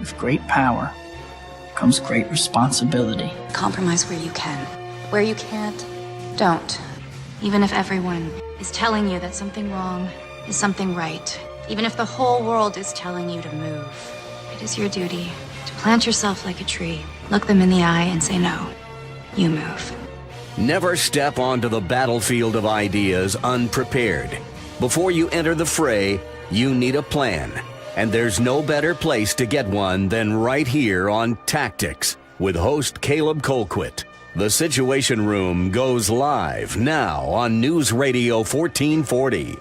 With great power comes great responsibility. Compromise where you can. Where you can't, don't. Even if everyone is telling you that something wrong is something right. Even if the whole world is telling you to move. It is your duty to plant yourself like a tree, look them in the eye and say no. You move. Never step onto the battlefield of ideas unprepared. Before you enter the fray, you need a plan. And there's no better place to get one than right here on Tactics with host Caleb Colquitt. The Situation Room goes live now on News Radio 1440.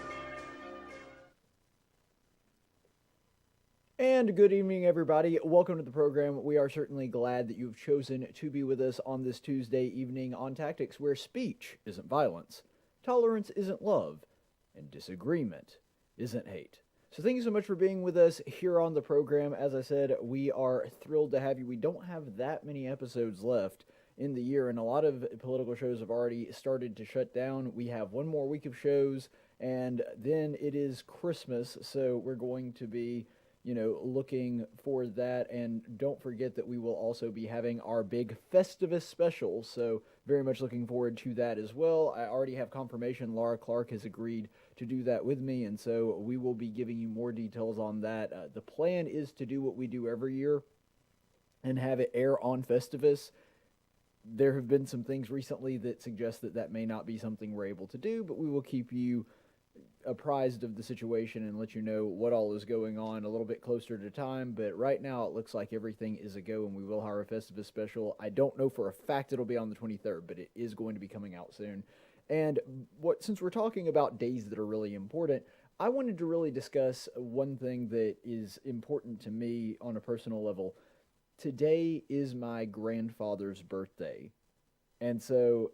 And good evening, everybody. Welcome to the program. We are certainly glad that you've chosen to be with us on this Tuesday evening on Tactics, where speech isn't violence, tolerance isn't love, and disagreement isn't hate. So thank you so much for being with us here on the program. As I said, we are thrilled to have you. We don't have that many episodes left in the year, and a lot of political shows have already started to shut down. We have one more week of shows, and then it is Christmas, so we're going to be looking for that. And don't forget that we will also be having our big Festivus special, so very much looking forward to that as well. I already have confirmation Laura Clark has agreed to do that with me, and so we will be giving you more details on that. The plan is to do what we do every year and have it air on Festivus. There have been some things recently that suggest that that may not be something we're able to do, but we will keep you apprised of the situation and let you know what all is going on a little bit closer to time. But right now it looks like everything is a go, and we will have a Festivus special. I don't know for a fact it'll be on the 23rd, but it is going to be coming out soon. And since we're talking about days that are really important, I wanted to really discuss one thing that is important to me on a personal level. Today is my grandfather's birthday, and so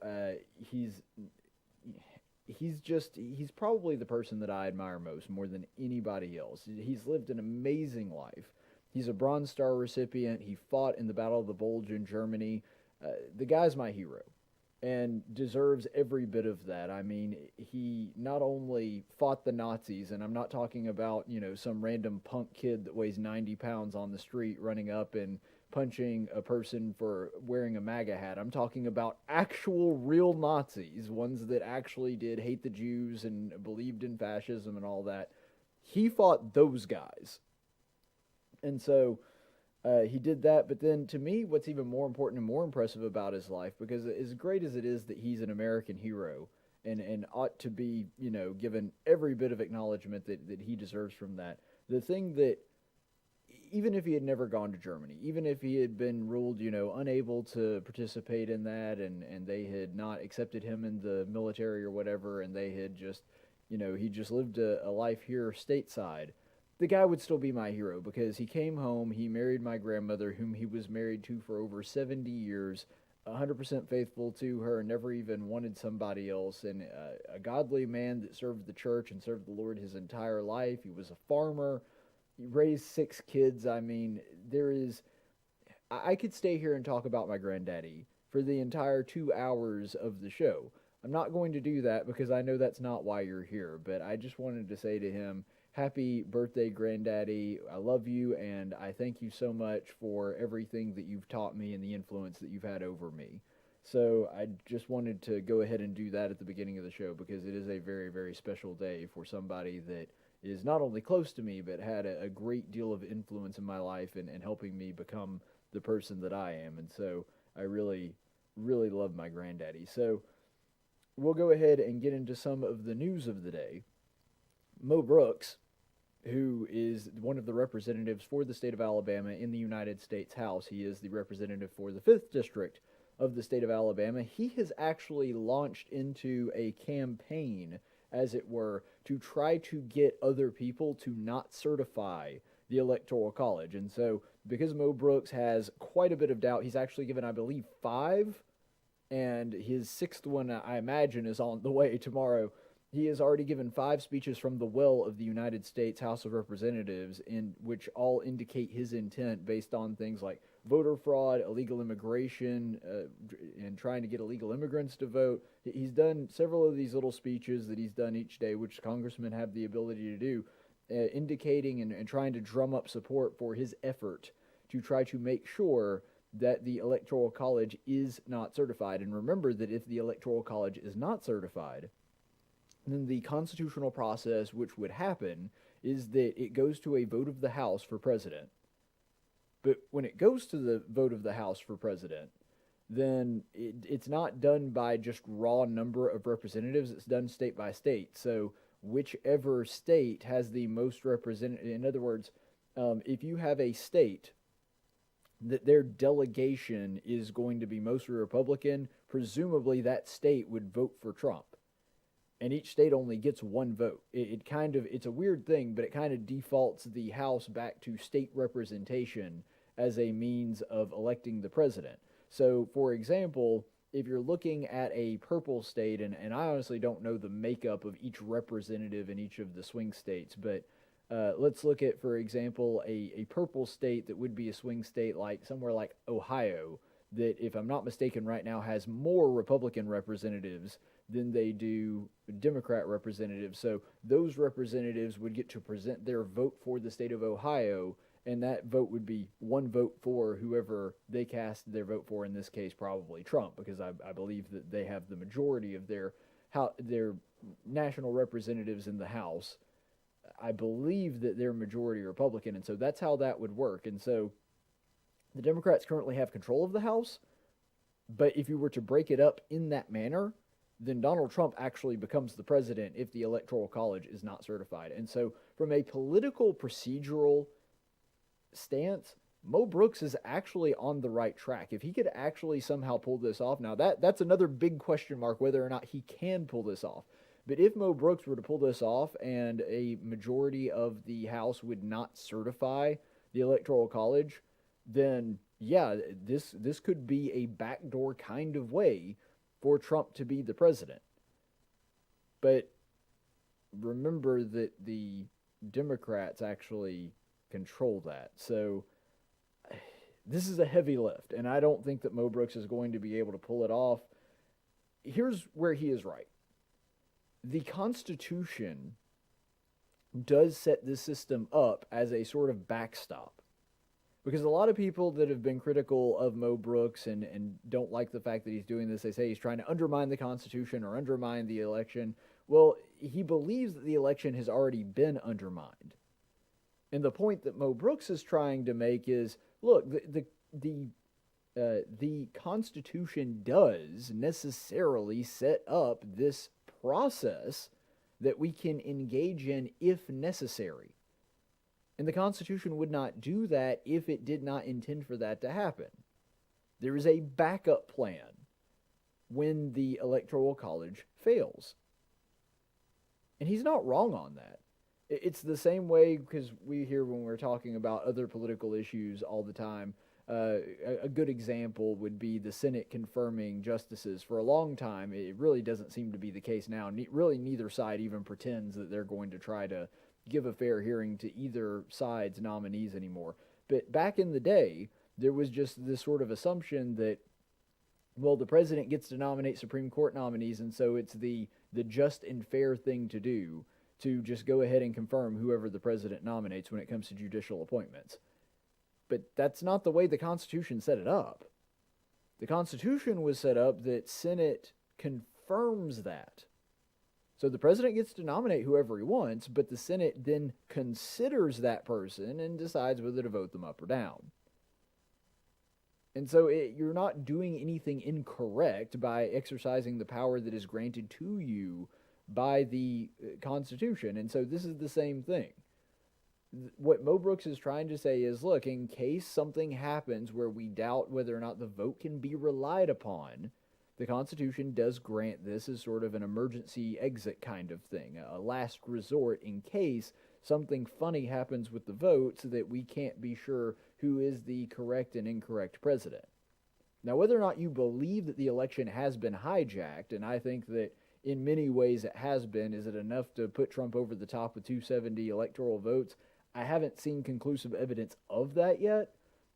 he's probably the person that I admire most, more than anybody else. He's lived an amazing life. He's a Bronze Star recipient. He fought in the Battle of the Bulge in Germany. The guy's my hero and deserves every bit of that. I mean, he not only fought the Nazis, and I'm not talking about, some random punk kid that weighs 90 pounds on the street running up and punching a person for wearing a MAGA hat. I'm talking about actual real Nazis, ones that actually did hate the Jews and believed in fascism and all that. He fought those guys. And so he did that. But then to me, what's even more important and more impressive about his life, because as great as it is that he's an American hero and ought to be, given every bit of acknowledgement that he deserves from that, the thing that, even if he had never gone to Germany, even if he had been ruled, unable to participate in that, and they had not accepted him in the military or whatever, and they had just, he just lived a life here stateside, the guy would still be my hero, because he came home, he married my grandmother, whom he was married to for over 70 years, 100% faithful to her, never even wanted somebody else, and a godly man that served the church and served the Lord his entire life. He was a farmer. He raised 6 kids. I mean, I could stay here and talk about my granddaddy for the entire 2 hours of the show. I'm not going to do that because I know that's not why you're here, but I just wanted to say to him, happy birthday, Granddaddy. I love you, and I thank you so much for everything that you've taught me and the influence that you've had over me. So I just wanted to go ahead and do that at the beginning of the show, because it is a very, very special day for somebody that is not only close to me, but had a great deal of influence in my life and helping me become the person that I am. And so I really, really love my granddaddy. So we'll go ahead and get into some of the news of the day. Mo Brooks, who is one of the representatives for the state of Alabama in the United States House, he is the representative for the 5th District of the state of Alabama. He has actually launched into a campaign, as it were, to try to get other people to not certify the Electoral College. And so, because Mo Brooks has quite a bit of doubt, he's actually given, I believe, 5, and his 6th one, I imagine, is on the way tomorrow. He has already given 5 speeches from the well of the United States House of Representatives, in which all indicate his intent based on things like voter fraud, illegal immigration, and trying to get illegal immigrants to vote. He's done several of these little speeches that he's done each day, which congressmen have the ability to do, indicating and trying to drum up support for his effort to try to make sure that the Electoral College is not certified. And remember that if the Electoral College is not certified, then the constitutional process which would happen is that it goes to a vote of the House for president. But when it goes to the vote of the House for president, then it's not done by just raw number of representatives. It's done state by state. So whichever state has the most representatives, in other words, if you have a state that their delegation is going to be mostly Republican, presumably that state would vote for Trump. And each state only gets one vote. It's a weird thing, but it kind of defaults the House back to state representation as a means of electing the president. So, for example, if you're looking at a purple state, and I honestly don't know the makeup of each representative in each of the swing states, but let's look at, for example, a purple state that would be a swing state like somewhere like Ohio, that, if I'm not mistaken right now, has more Republican representatives than they do Democrat representatives. So those representatives would get to present their vote for the state of Ohio, and that vote would be one vote for whoever they cast their vote for, in this case probably Trump, because I believe that they have the majority of their national representatives in the House. I believe that they're majority Republican, and so that's how that would work. And so the Democrats currently have control of the House, but if you were to break it up in that manner, then Donald Trump actually becomes the president if the Electoral College is not certified. And so from a political procedural stance, Mo Brooks is actually on the right track. If he could actually somehow pull this off, now that's another big question mark, whether or not he can pull this off. But if Mo Brooks were to pull this off and a majority of the House would not certify the Electoral College, then yeah, this could be a backdoor kind of way for Trump to be the president. But remember that the Democrats actually control that. So this is a heavy lift, and I don't think that Mo Brooks is going to be able to pull it off. Here's where he is right. The Constitution does set this system up as a sort of backstop. Because a lot of people that have been critical of Mo Brooks and don't like the fact that he's doing this, they say he's trying to undermine the Constitution or undermine the election. Well, he believes that the election has already been undermined. And the point that Mo Brooks is trying to make is, look, the Constitution does necessarily set up this process that we can engage in if necessary. And the Constitution would not do that if it did not intend for that to happen. There is a backup plan when the Electoral College fails. And he's not wrong on that. It's the same way, because we hear when we're talking about other political issues all the time, a good example would be the Senate confirming justices. For a long time, it really doesn't seem to be the case now. Really, neither side even pretends that they're going to try to give a fair hearing to either side's nominees anymore. But back in the day, there was just this sort of assumption that, well, the president gets to nominate Supreme Court nominees, and so it's the just and fair thing to do to just go ahead and confirm whoever the president nominates when it comes to judicial appointments. But that's not the way the Constitution set it up. The Constitution was set up that Senate confirms that. So the president gets to nominate whoever he wants, but the Senate then considers that person and decides whether to vote them up or down. And so you're not doing anything incorrect by exercising the power that is granted to you by the Constitution. And so this is the same thing. What Mo Brooks is trying to say is, look, in case something happens where we doubt whether or not the vote can be relied upon, the Constitution does grant this as sort of an emergency exit kind of thing, a last resort in case something funny happens with the vote so that we can't be sure who is the correct and incorrect president. Now, whether or not you believe that the election has been hijacked, and I think that in many ways it has been, is it enough to put Trump over the top with 270 electoral votes? I haven't seen conclusive evidence of that yet,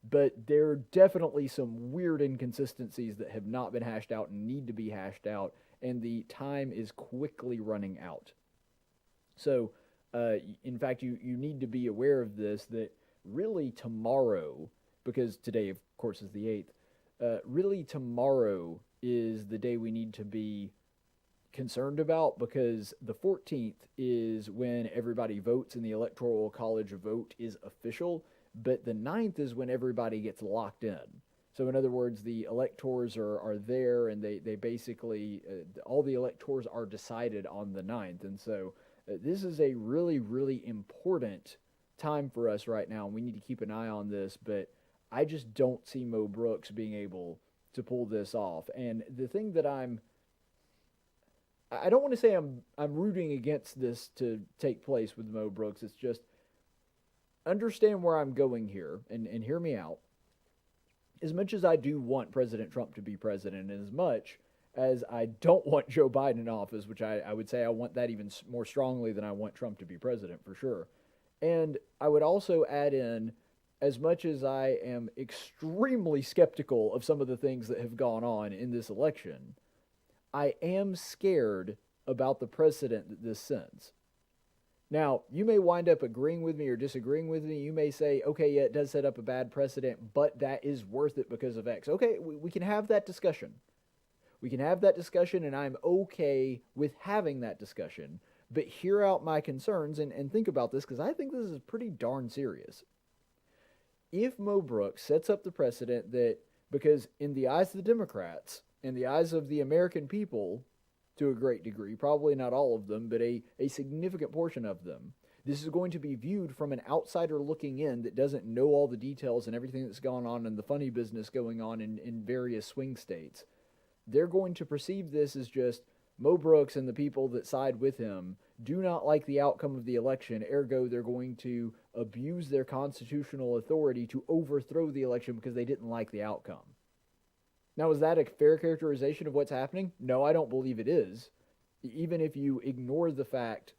but there are definitely some weird inconsistencies that have not been hashed out and need to be hashed out, and the time is quickly running out. So, in fact, you need to be aware of this, that really tomorrow because today, of course, is the 8th. Really, tomorrow is the day we need to be concerned about, because the 14th is when everybody votes and the Electoral College vote is official, but the 9th is when everybody gets locked in. So in other words, the electors are there, and they basically, all the electors are decided on the 9th. And so this is a really, really important time for us right now, and we need to keep an eye on this, but I just don't see Mo Brooks being able to pull this off. And the thing that I don't want to say I'm rooting against this to take place with Mo Brooks. It's just, understand where I'm going here, and hear me out. As much as I do want President Trump to be president, and as much as I don't want Joe Biden in office, which I would say I want that even more strongly than I want Trump to be president, for sure. And I would also add in, as much as I am extremely skeptical of some of the things that have gone on in this election, I am scared about the precedent that this sends. Now, you may wind up agreeing with me or disagreeing with me. You may say, okay, yeah, it does set up a bad precedent, but that is worth it because of X. Okay, we can have that discussion. We can have that discussion, and I'm okay with having that discussion. But hear out my concerns and think about this, because I think this is pretty darn serious. If Mo Brooks sets up the precedent that, because in the eyes of the Democrats, in the eyes of the American people, to a great degree, probably not all of them, but a significant portion of them, this is going to be viewed from an outsider looking in that doesn't know all the details and everything that's gone on and the funny business going on in various swing states. They're going to perceive this as just Mo Brooks and the people that side with him do not like the outcome of the election, ergo they're going to abuse their constitutional authority to overthrow the election because they didn't like the outcome. Now, is that a fair characterization of what's happening? No, I don't believe it is. Even if you ignore the fact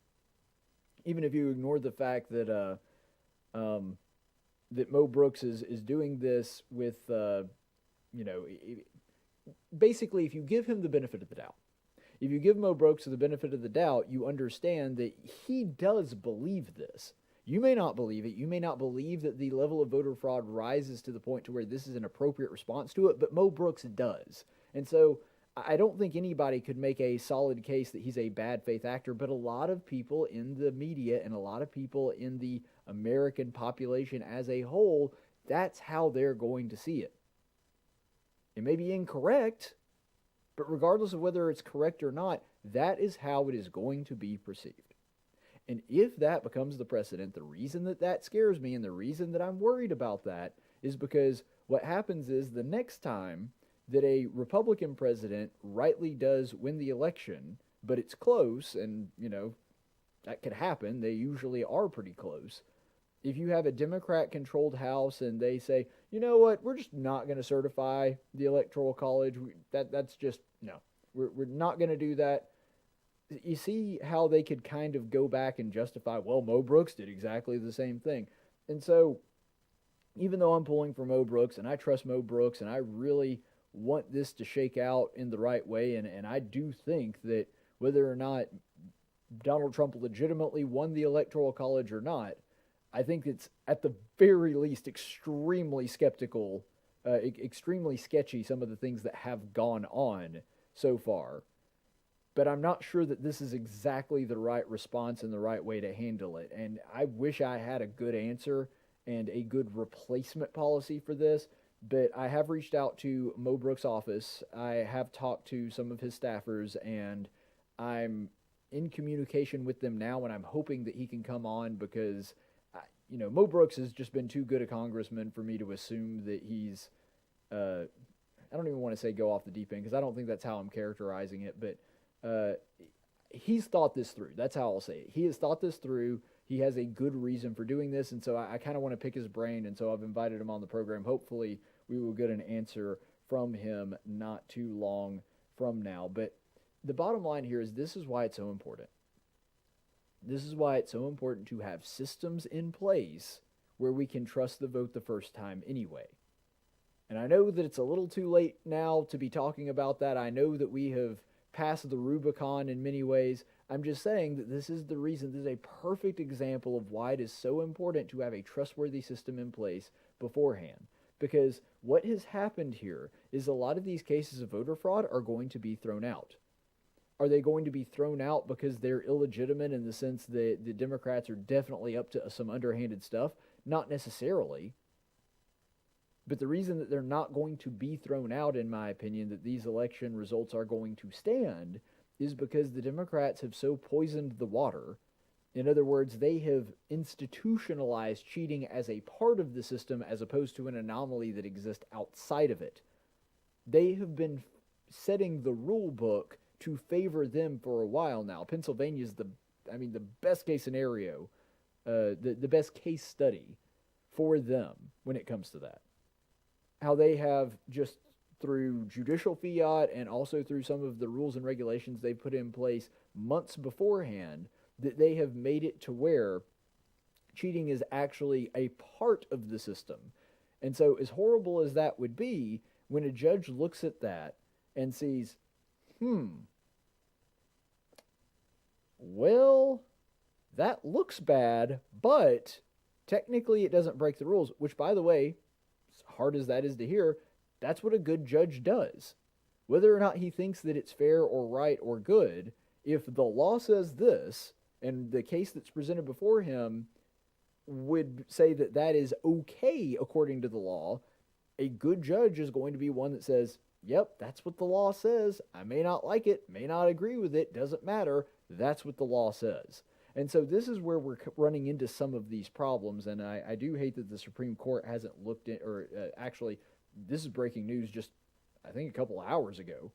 that that Mo Brooks is doing this with, basically, if you give him the benefit of the doubt, if you give Mo Brooks the benefit of the doubt, you understand that he does believe this. You may not believe it. You may not believe that the level of voter fraud rises to the point to where this is an appropriate response to it, but Mo Brooks does. And so I don't think anybody could make a solid case that he's a bad faith actor, but a lot of people in the media and a lot of people in the American population as a whole, that's how they're going to see it. It may be incorrect, but regardless of whether it's correct or not, that is how it is going to be perceived. And if that becomes the precedent, the reason that scares me and the reason that I'm worried about that is because what happens is the next time that a Republican president rightly does win the election, but it's close, and, that could happen. They usually are pretty close. If you have a Democrat-controlled House and they say, you know what, we're just not going to certify the Electoral College, that's just, no, we're not going to do that. You see how they could kind of go back and justify, well, Mo Brooks did exactly the same thing. And so, even though I'm pulling for Mo Brooks, and I trust Mo Brooks, and I really want this to shake out in the right way, and I do think that whether or not Donald Trump legitimately won the Electoral College or not, I think it's at the very least extremely skeptical, extremely sketchy, some of the things that have gone on so far. But I'm not sure that this is exactly the right response and the right way to handle it. And I wish I had a good answer and a good replacement policy for this. But I have reached out to Mo Brooks' office. I have talked to some of his staffers, and I'm in communication with them now, and I'm hoping that he can come on because, Mo Brooks has just been too good a congressman for me to assume that he's, I don't even want to say go off the deep end because I don't think that's how I'm characterizing it, but he's thought this through. That's how I'll say it. He has thought this through. He has a good reason for doing this, and so I kind of want to pick his brain, and so I've invited him on the program. Hopefully we will get an answer from him not too long from now. But the bottom line here is this is why it's so important. This is why it's so important to have systems in place where we can trust the vote the first time anyway. And I know that it's a little too late now to be talking about that. I know that we have passed the Rubicon in many ways. I'm just saying that this is the reason. This is a perfect example of why it is so important to have a trustworthy system in place beforehand. because what has happened here is a lot of these cases of voter fraud are going to be thrown out. Are they going to be thrown out because they're illegitimate in the sense that the Democrats are definitely up to some underhanded stuff? Not necessarily. But the reason that they're not going to be thrown out, in my opinion, that these election results are going to stand, is because the Democrats have so poisoned the water. In other words, they have institutionalized cheating as a part of the system as opposed to an anomaly that exists outside of it. They have been setting the rule book to favor them for a while now. Pennsylvania is the best case scenario, the best case study for them when it comes to that. How they have, just through judicial fiat and also through some of the rules and regulations they put in place months beforehand, that they have made it to where cheating is actually a part of the system. And so, as horrible as that would be, when a judge looks at that and sees, well, that looks bad, but technically it doesn't break the rules, which, by the way, as hard as that is to hear, that's what a good judge does. Whether or not he thinks that it's fair or right or good, if the law says this, and the case that's presented before him would say that that is okay according to the law, a good judge is going to be one that says, yep, that's what the law says. I may not like it, may not agree with it, doesn't matter. That's what the law says. And so this is where we're running into some of these problems, and I do hate that the Supreme Court hasn't looked at, or actually, this is breaking news just, I think, a couple of hours ago,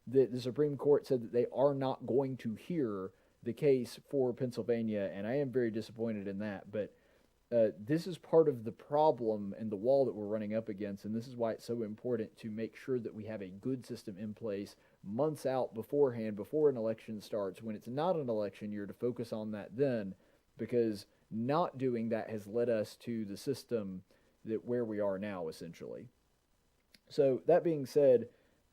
that the Supreme Court said that they are not going to hear the case for Pennsylvania, and I am very disappointed in that. But this is part of the problem and the wall that we're running up against, and this is why it's so important to make sure that we have a good system in place months out beforehand, before an election starts, when it's not an election year, to focus on that then, because not doing that has led us to the system that where we are now, essentially. So that being said,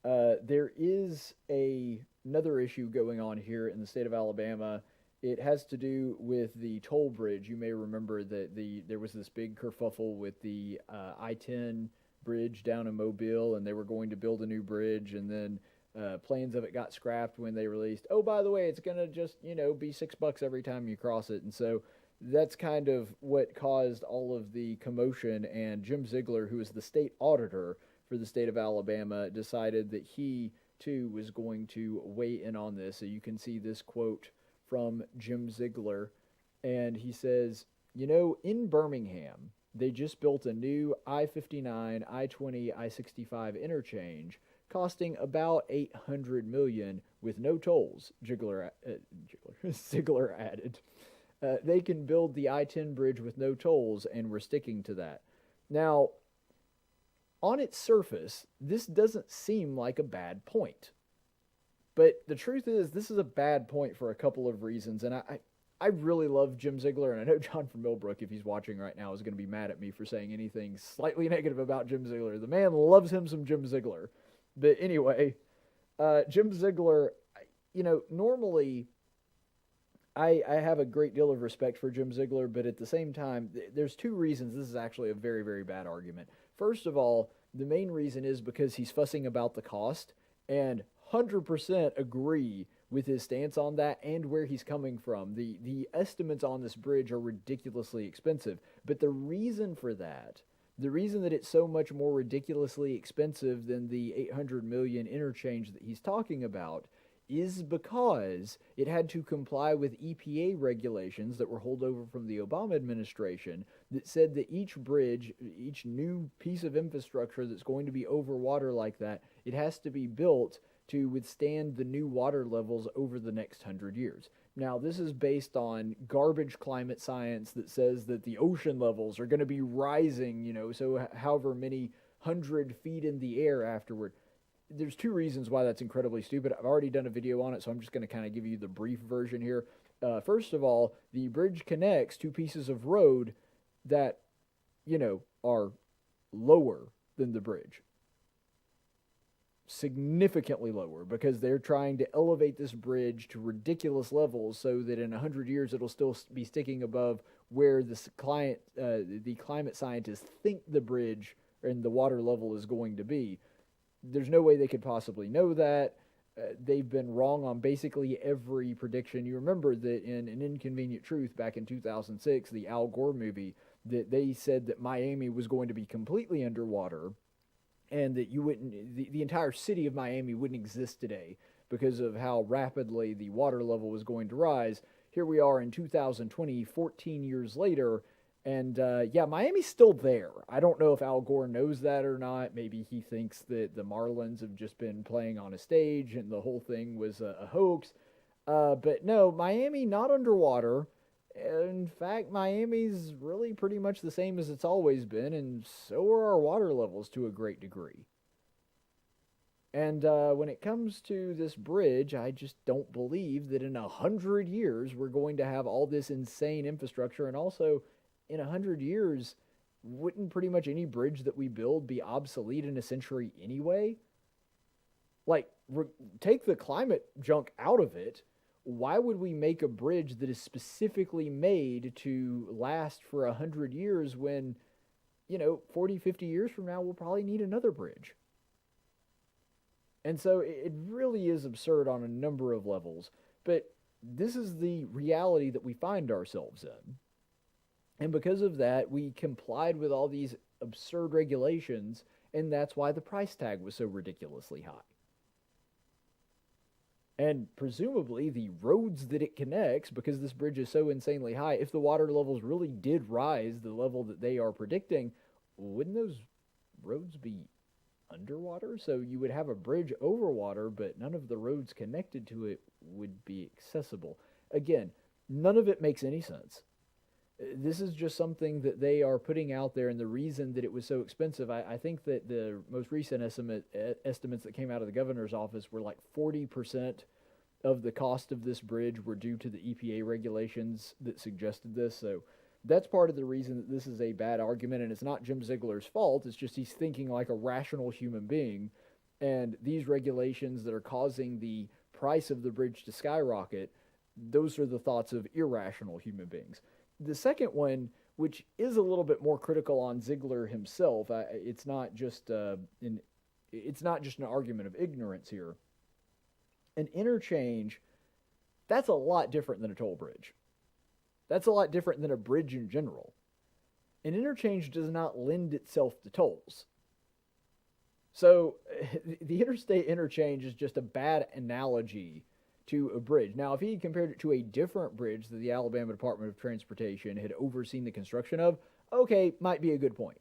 there is another issue going on here in the state of Alabama. It has to do with the toll bridge. You may remember that there was this big kerfuffle with the I-10 bridge down in Mobile, and they were going to build a new bridge, and then plans of it got scrapped when they released, oh, by the way, it's going to just, be $6 every time you cross it. And so that's kind of what caused all of the commotion, and Jim Ziegler, who is the state auditor for the state of Alabama, decided that he, too, was going to weigh in on this. So you can see this quote from Jim Ziegler, and he says, in Birmingham, they just built a new I-59, I-20, I-65 interchange, costing about $800 million with no tolls, Ziegler added. They can build the I-10 bridge with no tolls, and we're sticking to that. Now, on its surface, this doesn't seem like a bad point. But the truth is, this is a bad point for a couple of reasons, and I really love Jim Ziegler, and I know John from Millbrook, if he's watching right now, is going to be mad at me for saying anything slightly negative about Jim Ziegler. The man loves him some Jim Ziegler. But anyway, Jim Ziegler, normally I have a great deal of respect for Jim Ziegler, but at the same time, there's two reasons this is actually a very, very bad argument. First of all, the main reason is because he's fussing about the cost, and 100% agree with his stance on that and where he's coming from. The estimates on this bridge are ridiculously expensive, but the reason for that, the reason that it's so much more ridiculously expensive than the $800 million interchange that he's talking about, is because it had to comply with EPA regulations that were holdover from the Obama administration that said that each bridge, each new piece of infrastructure that's going to be over water like that, it has to be built to withstand the new water levels over the next 100 years. Now, this is based on garbage climate science that says that the ocean levels are going to be rising, so however many 100 feet in the air afterward. There's two reasons why that's incredibly stupid. I've already done a video on it, so I'm just going to kind of give you the brief version here. First of all, the bridge connects two pieces of road that, are lower than the bridge. Significantly lower, because they're trying to elevate this bridge to ridiculous levels so that in 100 years it'll still be sticking above where the climate scientists think the bridge and the water level is going to be. There's no way they could possibly know that. They've been wrong on basically every prediction. You remember that in An Inconvenient Truth back in 2006, the Al Gore movie, that they said that Miami was going to be completely underwater, and that the entire city of Miami wouldn't exist today because of how rapidly the water level was going to rise. Here we are in 2020, 14 years later, and yeah, Miami's still there. I don't know if Al Gore knows that or not. Maybe he thinks that the Marlins have just been playing on a stage and the whole thing was a hoax. But no, Miami not underwater. In fact, Miami's really pretty much the same as it's always been, and so are our water levels to a great degree. And when it comes to this bridge, I just don't believe that in 100 years we're going to have all this insane infrastructure. And also, in 100 years, wouldn't pretty much any bridge that we build be obsolete in a century anyway? Like, take the climate junk out of it. Why would we make a bridge that is specifically made to last for 100 years when, 40, 50 years from now, we'll probably need another bridge? And so it really is absurd on a number of levels, but this is the reality that we find ourselves in. And because of that, we complied with all these absurd regulations, and that's why the price tag was so ridiculously high. And presumably, the roads that it connects, because this bridge is so insanely high, if the water levels really did rise the level that they are predicting, wouldn't those roads be underwater? So you would have a bridge over water, but none of the roads connected to it would be accessible. Again, none of it makes any sense. This is just something that they are putting out there, and the reason that it was so expensive, I think that the most recent estimates that came out of the governor's office were like 40% of the cost of this bridge were due to the EPA regulations that suggested this. So that's part of the reason that this is a bad argument, and it's not Jim Ziegler's fault. It's just he's thinking like a rational human being, and these regulations that are causing the price of the bridge to skyrocket, those are the thoughts of irrational human beings. The second one, which is a little bit more critical on Ziegler himself, it's not just an argument of ignorance here. An interchange, that's a lot different than a toll bridge. That's a lot different than a bridge in general. An interchange does not lend itself to tolls. So the interstate interchange is just a bad analogy to a bridge. Now, if he had compared it to a different bridge that the Alabama Department of Transportation had overseen the construction of, okay, might be a good point.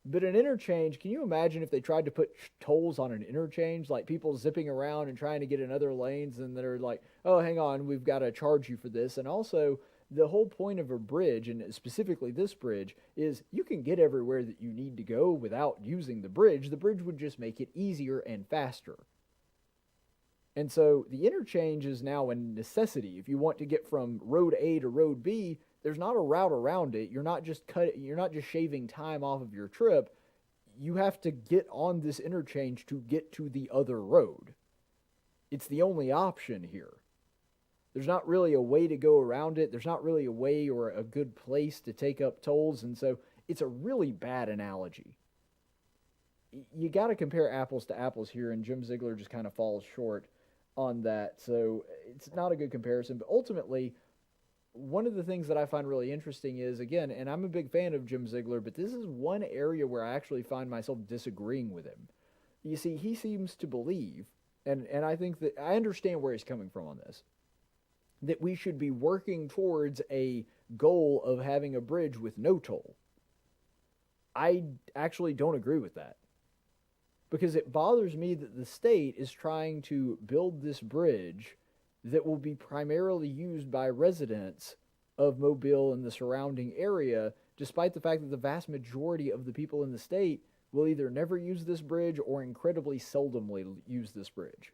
But an interchange, can you imagine if they tried to put tolls on an interchange, like people zipping around and trying to get in other lanes, and they're like, oh, hang on, we've got to charge you for this. And also, the whole point of a bridge, and specifically this bridge, is you can get everywhere that you need to go without using the bridge. The bridge would just make it easier and faster. And so the interchange is now a necessity. If you want to get from road A to road B, there's not a route around it. You're not just shaving time off of your trip. You have to get on this interchange to get to the other road. It's the only option here. There's not really a way to go around it. There's not really a way or a good place to take up tolls, and so it's a really bad analogy. You got to compare apples to apples here, and Jim Ziegler just kind of falls short on that. So it's not a good comparison, but ultimately, one of the things that I find really interesting is, again, and I'm a big fan of Jim Ziegler, but this is one area where I actually find myself disagreeing with him. You see, he seems to believe, and I think that I understand where he's coming from on this, that we should be working towards a goal of having a bridge with no toll. I actually don't agree with that, because it bothers me that the state is trying to build this bridge that will be primarily used by residents of Mobile and the surrounding area, despite the fact that the vast majority of the people in the state will either never use this bridge or incredibly seldomly use this bridge.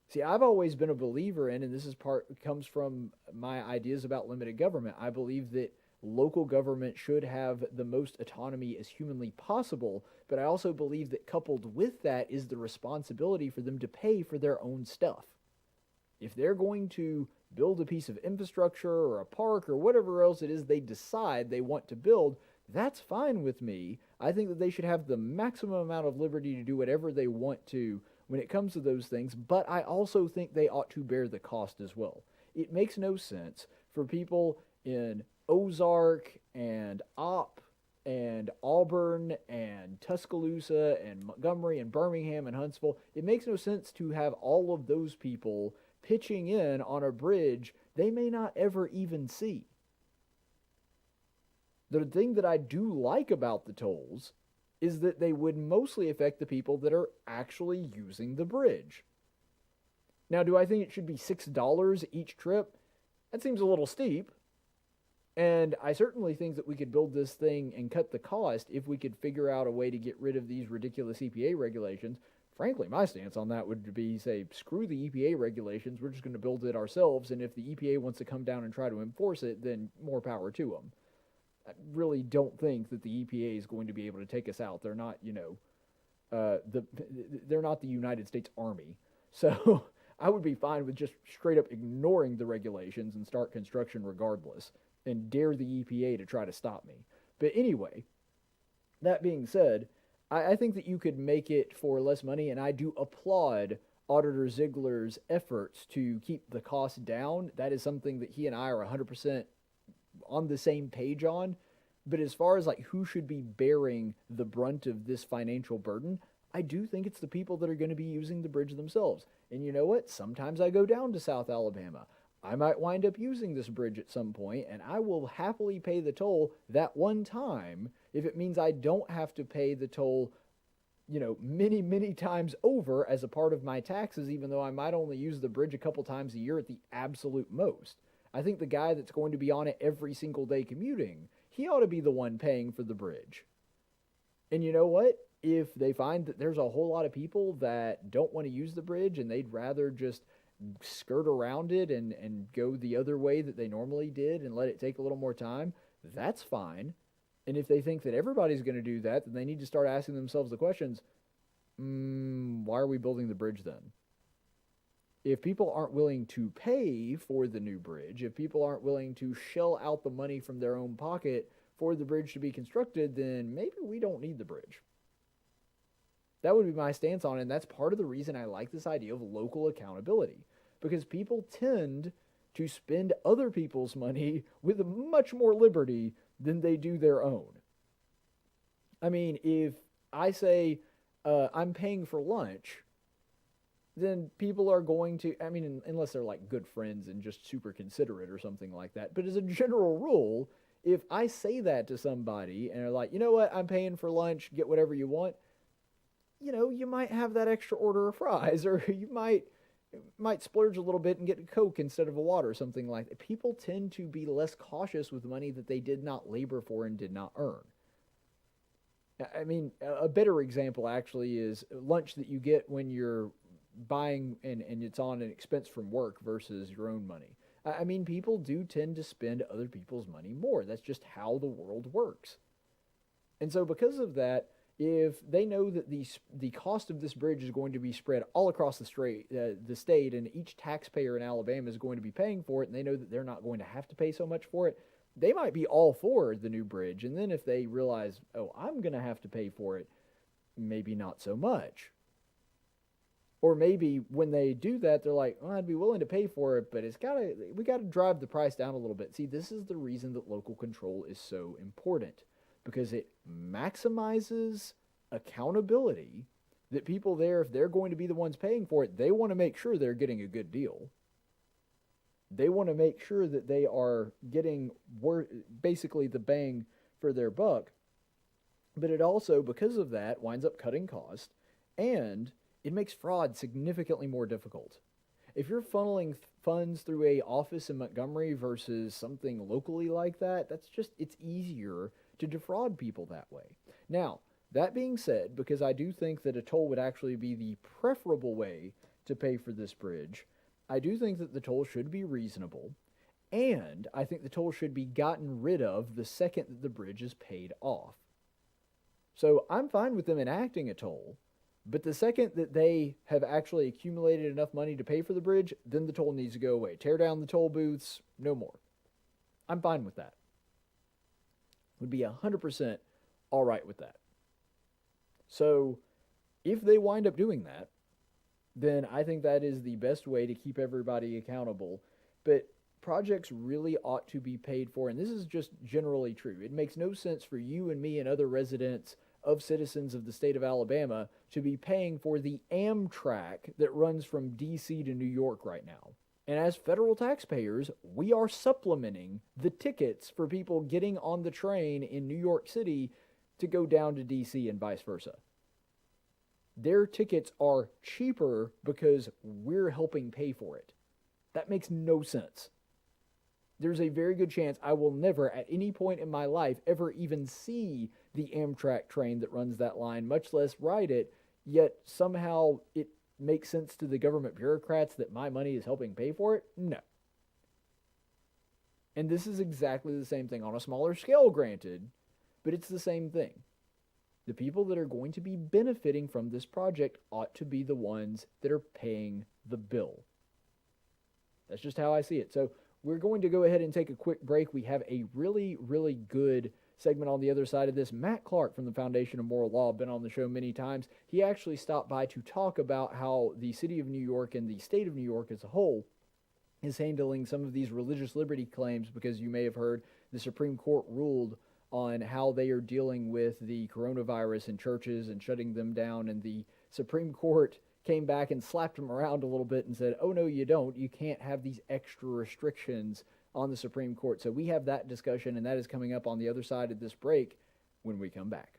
See, I've always been a believer in, and this comes from my ideas about limited government, I believe that local government should have the most autonomy as humanly possible, but I also believe that coupled with that is the responsibility for them to pay for their own stuff. If they're going to build a piece of infrastructure or a park or whatever else it is they decide they want to build, that's fine with me. I think that they should have the maximum amount of liberty to do whatever they want to when it comes to those things, but I also think they ought to bear the cost as well. It makes no sense for people in Ozark and Opp and Auburn and Tuscaloosa and Montgomery and Birmingham and Huntsville. It makes no sense to have all of those people pitching in on a bridge they may not ever even see. The thing that I do like about the tolls is that they would mostly affect the people that are actually using the bridge. Now, do I think it should be $6 each trip? That seems a little steep. And I certainly think that we could build this thing and cut the cost if we could figure out a way to get rid of these ridiculous EPA regulations. Frankly, my stance on that would be, say, screw the EPA regulations, we're just going to build it ourselves, and if the EPA wants to come down and try to enforce it, then more power to them. I really don't think that the EPA is going to be able to take us out. They're not, they're not the United States Army. So I would be fine with just straight up ignoring the regulations and start construction regardless and dare the EPA to try to stop me. But anyway, that being said, I think that you could make it for less money, and I do applaud Auditor Ziegler's efforts to keep the cost down. That is something that he and I are 100% on the same page on. But as far as like who should be bearing the brunt of this financial burden, I do think it's the people that are going to be using the bridge themselves. And you know what? Sometimes I go down to South Alabama. I might wind up using this bridge at some point, and I will happily pay the toll that one time if it means I don't have to pay the toll, many, many times over as a part of my taxes, even though I might only use the bridge a couple times a year at the absolute most. I think the guy that's going to be on it every single day commuting, he ought to be the one paying for the bridge. And you know what? If they find that there's a whole lot of people that don't want to use the bridge and they'd rather just skirt around it and go the other way that they normally did and let it take a little more time, that's fine. And if they think that everybody's going to do that, then they need to start asking themselves the questions, why are we building the bridge then? If people aren't willing to pay for the new bridge, if people aren't willing to shell out the money from their own pocket for the bridge to be constructed, then maybe we don't need the bridge. That would be my stance on it, and that's part of the reason I like this idea of local accountability. Because people tend to spend other people's money with much more liberty than they do their own. I mean, if I say I'm paying for lunch, then people are going to, unless they're like good friends and just super considerate or something like that. But as a general rule, if I say that to somebody and they're like, you know what, I'm paying for lunch, get whatever you want, you might have that extra order of fries, or you might splurge a little bit and get a Coke instead of a water or something like that. People tend to be less cautious with money that they did not labor for and did not earn. I mean, a better example actually is lunch that you get when you're buying and it's on an expense from work versus your own money. I mean, people do tend to spend other people's money more. That's just how the world works. And so because of that, if they know that the cost of this bridge is going to be spread all across the state, and each taxpayer in Alabama is going to be paying for it, and they know that they're not going to have to pay so much for it, they might be all for the new bridge. And then if they realize, oh, I'm going to have to pay for it, maybe not so much. Or maybe when they do that, they're like, well, I'd be willing to pay for it, but we got to drive the price down a little bit. See, this is the reason that local control is so important, because it maximizes accountability. That people there, if they're going to be the ones paying for it, they want to make sure they're getting a good deal. They want to make sure that they are getting basically the bang for their buck. But it also, because of that, winds up cutting cost, and it makes fraud significantly more difficult. If you're funneling funds through a office in Montgomery versus something locally like that, it's easier to defraud people that way. Now, that being said, because I do think that a toll would actually be the preferable way to pay for this bridge, I do think that the toll should be reasonable, and I think the toll should be gotten rid of the second that the bridge is paid off. So I'm fine with them enacting a toll, but the second that they have actually accumulated enough money to pay for the bridge, then the toll needs to go away. Tear down the toll booths, no more. I'm fine with that. would be 100% all right with that. So if they wind up doing that, then I think that is the best way to keep everybody accountable. But projects really ought to be paid for, and this is just generally true. It makes no sense for you and me and other residents of citizens of the state of Alabama to be paying for the Amtrak that runs from D.C. to New York right now. And as federal taxpayers, we are supplementing the tickets for people getting on the train in New York City to go down to D.C. and vice versa. Their tickets are cheaper because we're helping pay for it. That makes no sense. There's a very good chance I will never, at any point in my life, ever even see the Amtrak train that runs that line, much less ride it, yet somehow it makes sense to the government bureaucrats that my money is helping pay for it? No. And this is exactly the same thing on a smaller scale, granted, but it's the same thing. The people that are going to be benefiting from this project ought to be the ones that are paying the bill. That's just how I see it. So we're going to go ahead and take a quick break. We have a really, really good segment on the other side of this. Matt Clark from the Foundation of Moral Law, been on the show many times. He actually stopped by to talk about how the city of New York and the state of New York as a whole is handling some of these religious liberty claims, because you may have heard the Supreme Court ruled on how they are dealing with the coronavirus in churches and shutting them down, and the Supreme Court came back and slapped them around a little bit and said, oh, no, you don't. You can't have these extra restrictions on the Supreme Court. So we have that discussion, and that is coming up on the other side of this break when we come back.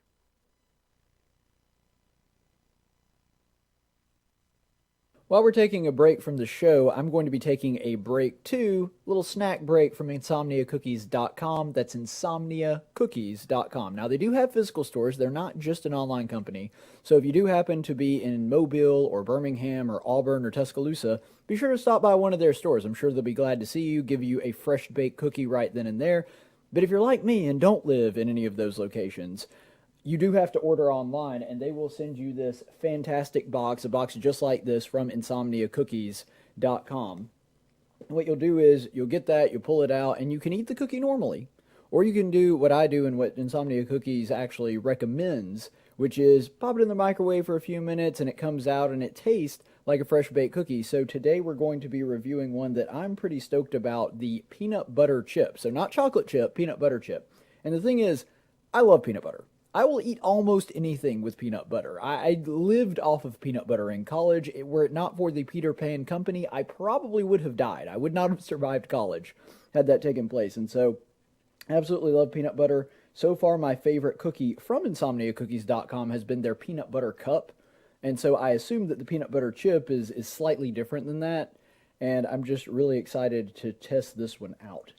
While we're taking a break from the show, I'm going to be taking a break too, a little snack break from InsomniaCookies.com. That's InsomniaCookies.com. Now, they do have physical stores. They're not just an online company. So if you do happen to be in Mobile or Birmingham or Auburn or Tuscaloosa, be sure to stop by one of their stores. I'm sure they'll be glad to see you, give you a fresh baked cookie right then and there. But if you're like me and don't live in any of those locations, you do have to order online, and they will send you this fantastic box, a box just like this from InsomniaCookies.com. What you'll do is you'll get that, you'll pull it out, and you can eat the cookie normally. Or you can do what I do and what Insomnia Cookies actually recommends, which is pop it in the microwave for a few minutes, and it comes out and it tastes like a fresh baked cookie. So today we're going to be reviewing one that I'm pretty stoked about, the peanut butter chip. So not chocolate chip, peanut butter chip. And the thing is, I love peanut butter. I will eat almost anything with peanut butter. I lived off of peanut butter in college. Were it not for the Peter Pan Company, I probably would have died. I would not have survived college had that taken place. And so, absolutely love peanut butter. So far, my favorite cookie from InsomniaCookies.com has been their peanut butter cup. And so I assume that the peanut butter chip is slightly different than that. And I'm just really excited to test this one out.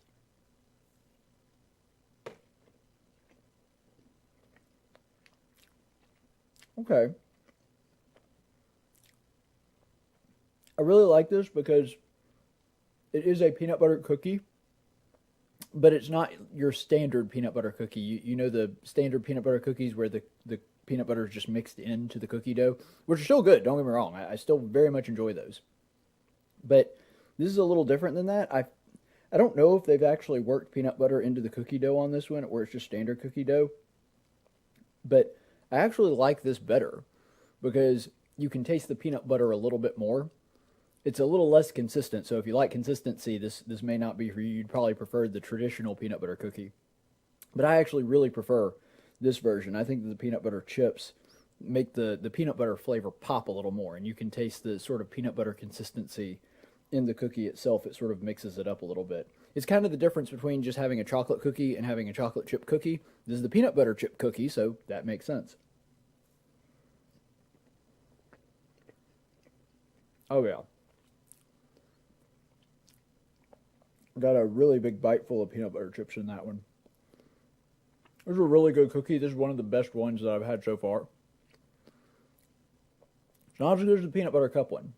Okay. I really like this because it is a peanut butter cookie, but it's not your standard peanut butter cookie. You know the standard peanut butter cookies where the peanut butter is just mixed into the cookie dough, which are still good, don't get me wrong. I still very much enjoy those. But this is a little different than that. I don't know if they've actually worked peanut butter into the cookie dough on this one, or it's just standard cookie dough. But I actually like this better because you can taste the peanut butter a little bit more. It's a little less consistent, so if you like consistency, this may not be for you. You'd probably prefer the traditional peanut butter cookie. But I actually really prefer this version. I think that the peanut butter chips make the peanut butter flavor pop a little more, and you can taste the sort of peanut butter consistency in the cookie itself. It sort of mixes it up a little bit. It's kind of the difference between just having a chocolate cookie and having a chocolate chip cookie. This is the peanut butter chip cookie, so that makes sense. Oh, yeah. Got a really big bite full of peanut butter chips in that one. This is a really good cookie. This is one of the best ones that I've had so far. It's not as good as the peanut butter cup one.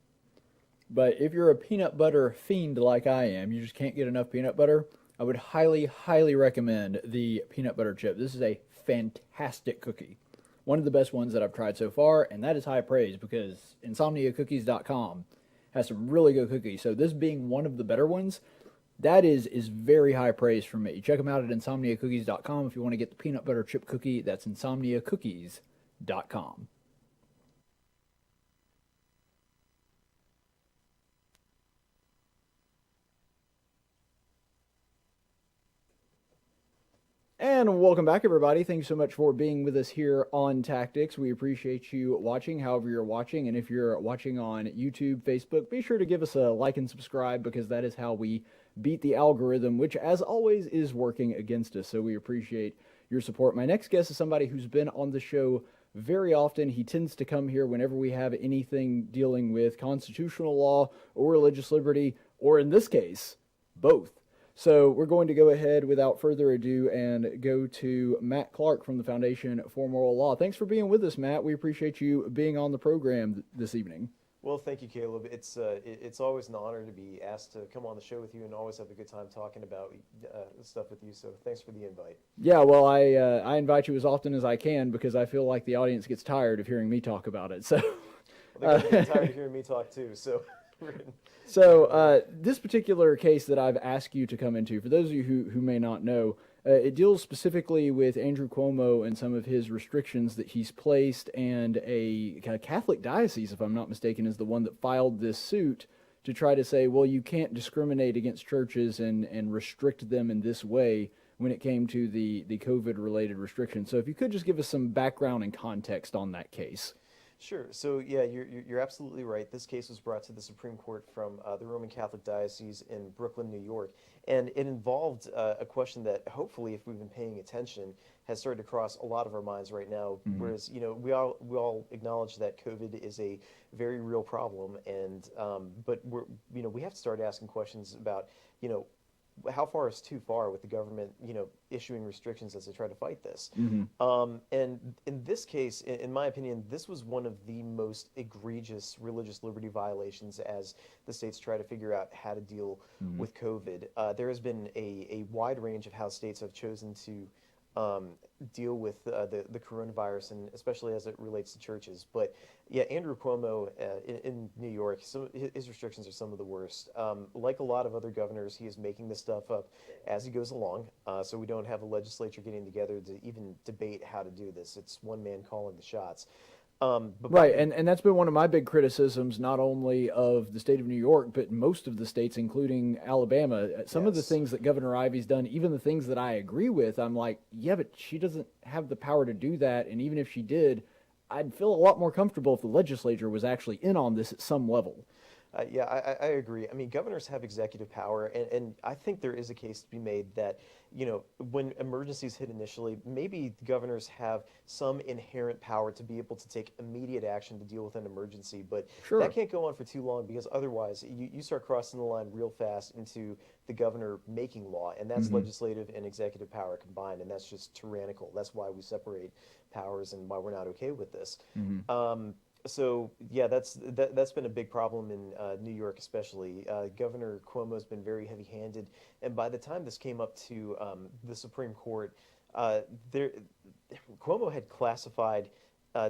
But if you're a peanut butter fiend like I am, you just can't get enough peanut butter, I would highly, highly recommend the peanut butter chip. This is a fantastic cookie. One of the best ones that I've tried so far, and that is high praise because InsomniaCookies.com has some really good cookies. So this being one of the better ones, That is very high praise from me. Check them out at insomniacookies.com if you want to get the peanut butter chip cookie. That's insomniacookies.com. And welcome back, everybody. Thanks so much for being with us here on Tactics. We appreciate you watching, however you're watching. And if you're watching on YouTube, Facebook, be sure to give us a like and subscribe, because that is how we beat the algorithm, which, as always, is working against us. So we appreciate your support. My next guest is somebody who's been on the show very often. He tends to come here whenever we have anything dealing with constitutional law or religious liberty, or in this case, both. So we're going to go ahead without further ado and go to Matt Clark from the Foundation for Moral Law. Thanks for being with us, Matt. We appreciate you being on the program this evening. Well, thank you, Caleb. It's always an honor to be asked to come on the show with you, and always have a good time talking about stuff with you. So thanks for the invite. Yeah, well, I invite you as often as I can, because I feel like the audience gets tired of hearing me talk about it. So Well, they get tired of hearing me talk too. So this particular case that I've asked you to come into, for those of you who may not know, it deals specifically with Andrew Cuomo and some of his restrictions that he's placed, and a Catholic diocese, if I'm not mistaken, is the one that filed this suit to try to say, well, you can't discriminate against churches and restrict them in this way when it came to the COVID-related restrictions. So if you could just give us some background and context on that case. Sure. So yeah, you're absolutely right. This case was brought to the Supreme Court from the Roman Catholic Diocese in Brooklyn, New York, and it involved a question that hopefully, if we've been paying attention, has started to cross a lot of our minds right now. Mm-hmm. Whereas we all acknowledge that COVID is a very real problem, and but we have to start asking questions about how far is too far with the government, issuing restrictions as they try to fight this. Mm-hmm. And in this case, in my opinion, this was one of the most egregious religious liberty violations as the states try to figure out how to deal mm-hmm. with COVID. There has been a wide range of how states have chosen to deal with the coronavirus, and especially as it relates to churches. But yeah, Andrew Cuomo in New York, his restrictions are some of the worst. Like a lot of other governors, he is making this stuff up as he goes along. So we don't have a legislature getting together to even debate how to do this. It's one man calling the shots. Right, and that's been one of my big criticisms, not only of the state of New York, but most of the states, including Alabama. Some yes. of the things that Governor Ivey's done, even the things that I agree with, I'm like, yeah, but she doesn't have the power to do that, and even if she did, I'd feel a lot more comfortable if the legislature was actually in on this at some level. Yeah, I agree. I mean, governors have executive power, and I think there is a case to be made that, when emergencies hit initially, maybe governors have some inherent power to be able to take immediate action to deal with an emergency, but sure. that can't go on for too long, because otherwise you start crossing the line real fast into the governor making law, and that's mm-hmm. legislative and executive power combined, and that's just tyrannical. That's why we separate powers and why we're not okay with this. Mm-hmm. So yeah, that's been a big problem in New York, especially. Governor Cuomo's been very heavy-handed, and by the time this came up to the Supreme Court, Cuomo had classified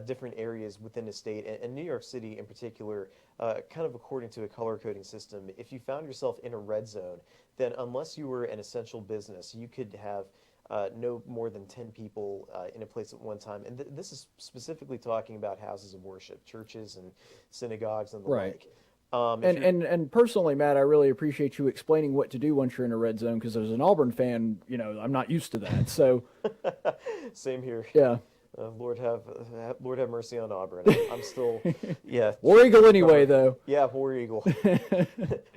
different areas within the state, and New York City in particular, kind of according to a color coding system. If you found yourself in a red zone, then unless you were an essential business, you could have no more than 10 people in a place at one time. And this is specifically talking about houses of worship, churches and synagogues and the right. like. And personally, Matt, I really appreciate you explaining what to do once you're in a red zone, because as an Auburn fan, I'm not used to that. So same here. Yeah. Lord have mercy on Auburn. I'm still, yeah. War Eagle anyway, though. Yeah, War Eagle. I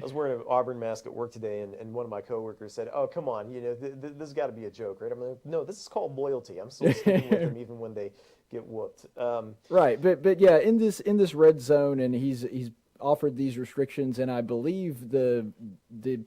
was wearing an Auburn mask at work today, and one of my coworkers said, "Oh, come on, this has got to be a joke, right?" I'm like, "No, this is called loyalty. I'm still sticking with them even when they get whooped." Right, but yeah, in this red zone, and he's offered these restrictions, and I believe the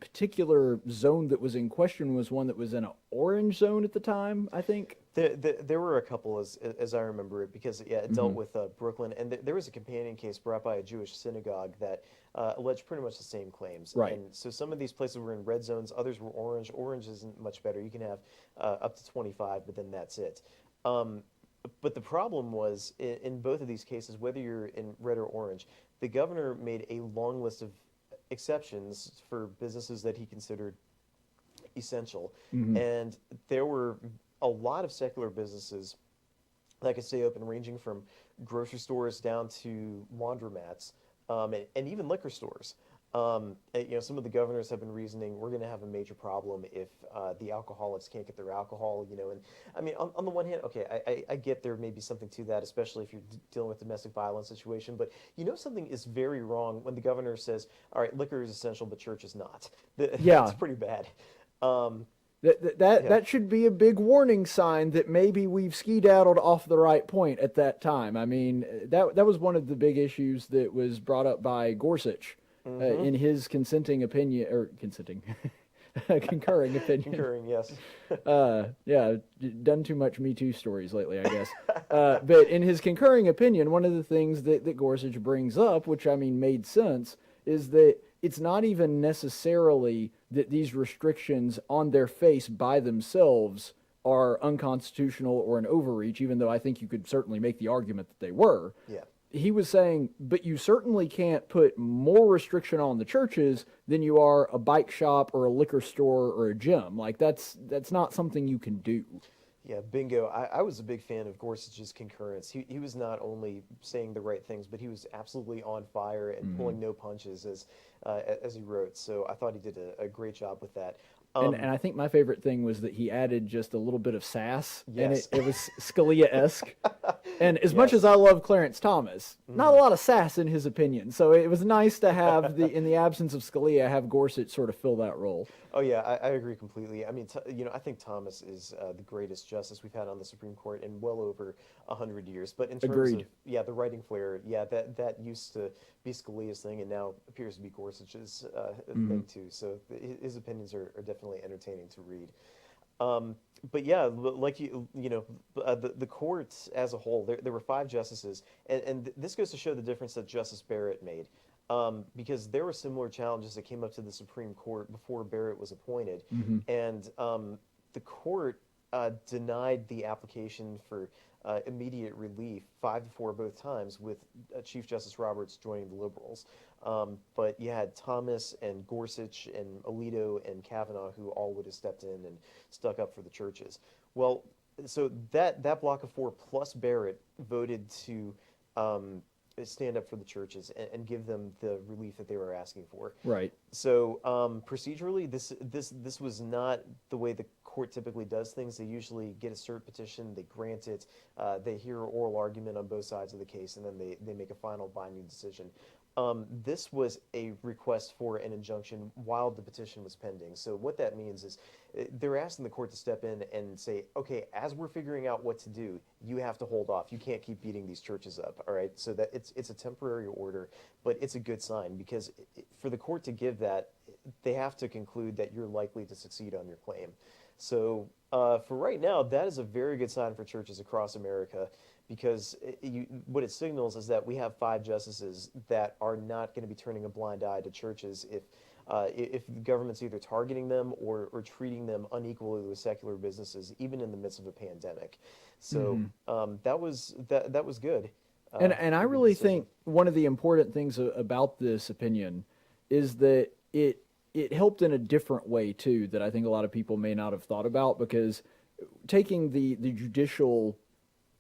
particular zone that was in question was one that was in an orange zone at the time, I think. There were a couple, as I remember it, because it dealt with Brooklyn, and there was a companion case brought by a Jewish synagogue that alleged pretty much the same claims. Right. And so some of these places were in red zones, others were orange. Orange isn't much better. You can have up to 25, but then that's it. But the problem was, in both of these cases, whether you're in red or orange, the governor made a long list of exceptions for businesses that he considered essential. And there were a lot of secular businesses that could stay open, ranging from grocery stores down to laundromats, and even liquor stores. Some of the governors have been reasoning we're going to have a major problem if the alcoholics can't get their alcohol. And I mean, on the one hand, okay, I get there may be something to that, especially if you're dealing with domestic violence situation. But something is very wrong when the governor says, "All right, liquor is essential, but church is not." That's pretty bad. That should be a big warning sign that maybe we've ski-daddled off the right point at that time. I mean, that was one of the big issues that was brought up by Gorsuch in his concurring opinion. Concurring, yes. Yeah, done too much Me Too stories lately, I guess. But in his concurring opinion, one of the things that Gorsuch brings up, which I mean made sense, is that it's not even necessarily that these restrictions on their face by themselves are unconstitutional or an overreach, even though I think you could certainly make the argument that they were. Yeah. He was saying, but you certainly can't put more restriction on the churches than you are a bike shop or a liquor store or a gym. Like, that's not something you can do. Yeah, bingo. I was a big fan of Gorsuch's concurrence. He was not only saying the right things, but he was absolutely on fire and pulling no punches as he wrote. So I thought he did a great job with that. And I think my favorite thing was that he added just a little bit of sass, yes. and it was Scalia-esque. And as much as I love Clarence Thomas, not a lot of sass in his opinion. So it was nice to have, in the absence of Scalia, have Gorsuch sort of fill that role. Oh yeah, I agree completely. I mean, I think Thomas is the greatest justice we've had on the Supreme Court in well over 100 years. But in terms of the writing flair, that used to be Scalia's thing, and now appears to be Gorsuch's thing too. So his opinions are definitely entertaining to read. But yeah, like the court as a whole, there were 5 justices, and this goes to show the difference that Justice Barrett made. Because there were similar challenges that came up to the Supreme Court before Barrett was appointed, and the court denied the application for immediate relief 5-4 both times, with Chief Justice Roberts joining the liberals. But you had Thomas and Gorsuch and Alito and Kavanaugh who all would have stepped in and stuck up for the churches. Well, so that block of 4 plus Barrett voted to stand up for the churches and give them the relief that they were asking for. Right. So procedurally, this was not the way the court typically does things. They usually get a cert petition, they grant it, they hear oral argument on both sides of the case, and then they make a final binding decision. This was a request for an injunction while the petition was pending. So what that means is they're asking the court to step in and say, okay, as we're figuring out what to do, you have to hold off. You can't keep beating these churches up, all right? So that it's a temporary order, but it's a good sign, because for the court to give that, they have to conclude that you're likely to succeed on your claim. So for right now, that is a very good sign for churches across America, because what it signals is that we have 5 justices that are not going to be turning a blind eye to churches if the government's either targeting them or treating them unequally with secular businesses, even in the midst of a pandemic. So that was good. And I really think one of the important things about this opinion is that it helped in a different way too, that I think a lot of people may not have thought about, because taking the judicial,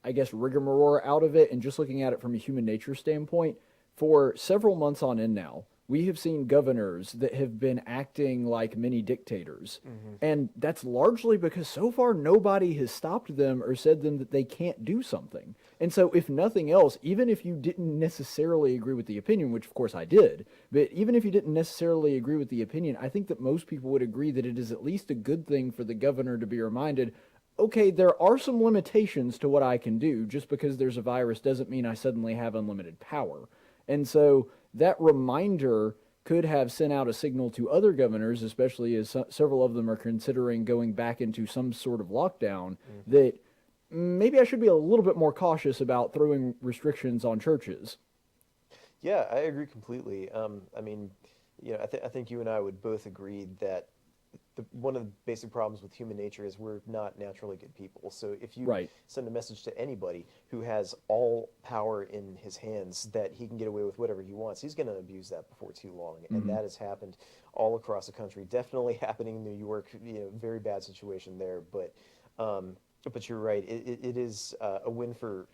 I guess, rigmarole out of it and just looking at it from a human nature standpoint, for several months on end now, we have seen governors that have been acting like mini dictators. And that's largely because so far nobody has stopped them or said them that they can't do something. And so if nothing else, even if you didn't necessarily agree with the opinion, which of course I did, but even if you didn't necessarily agree with the opinion, I think that most people would agree that it is at least a good thing for the governor to be reminded, okay, there are some limitations to what I can do. Just because there's a virus doesn't mean I suddenly have unlimited power. And so that reminder could have sent out a signal to other governors, especially as several of them are considering going back into some sort of lockdown, that maybe I should be a little bit more cautious about throwing restrictions on churches. Yeah, I agree completely. I mean, I think you and I would both agree that one of the basic problems with human nature is we're not naturally good people. So if you Right. send a message to anybody who has all power in his hands that he can get away with whatever he wants, he's going to abuse that before too long. And that has happened all across the country. Definitely happening in New York. Very bad situation there. But you're right. It is a win for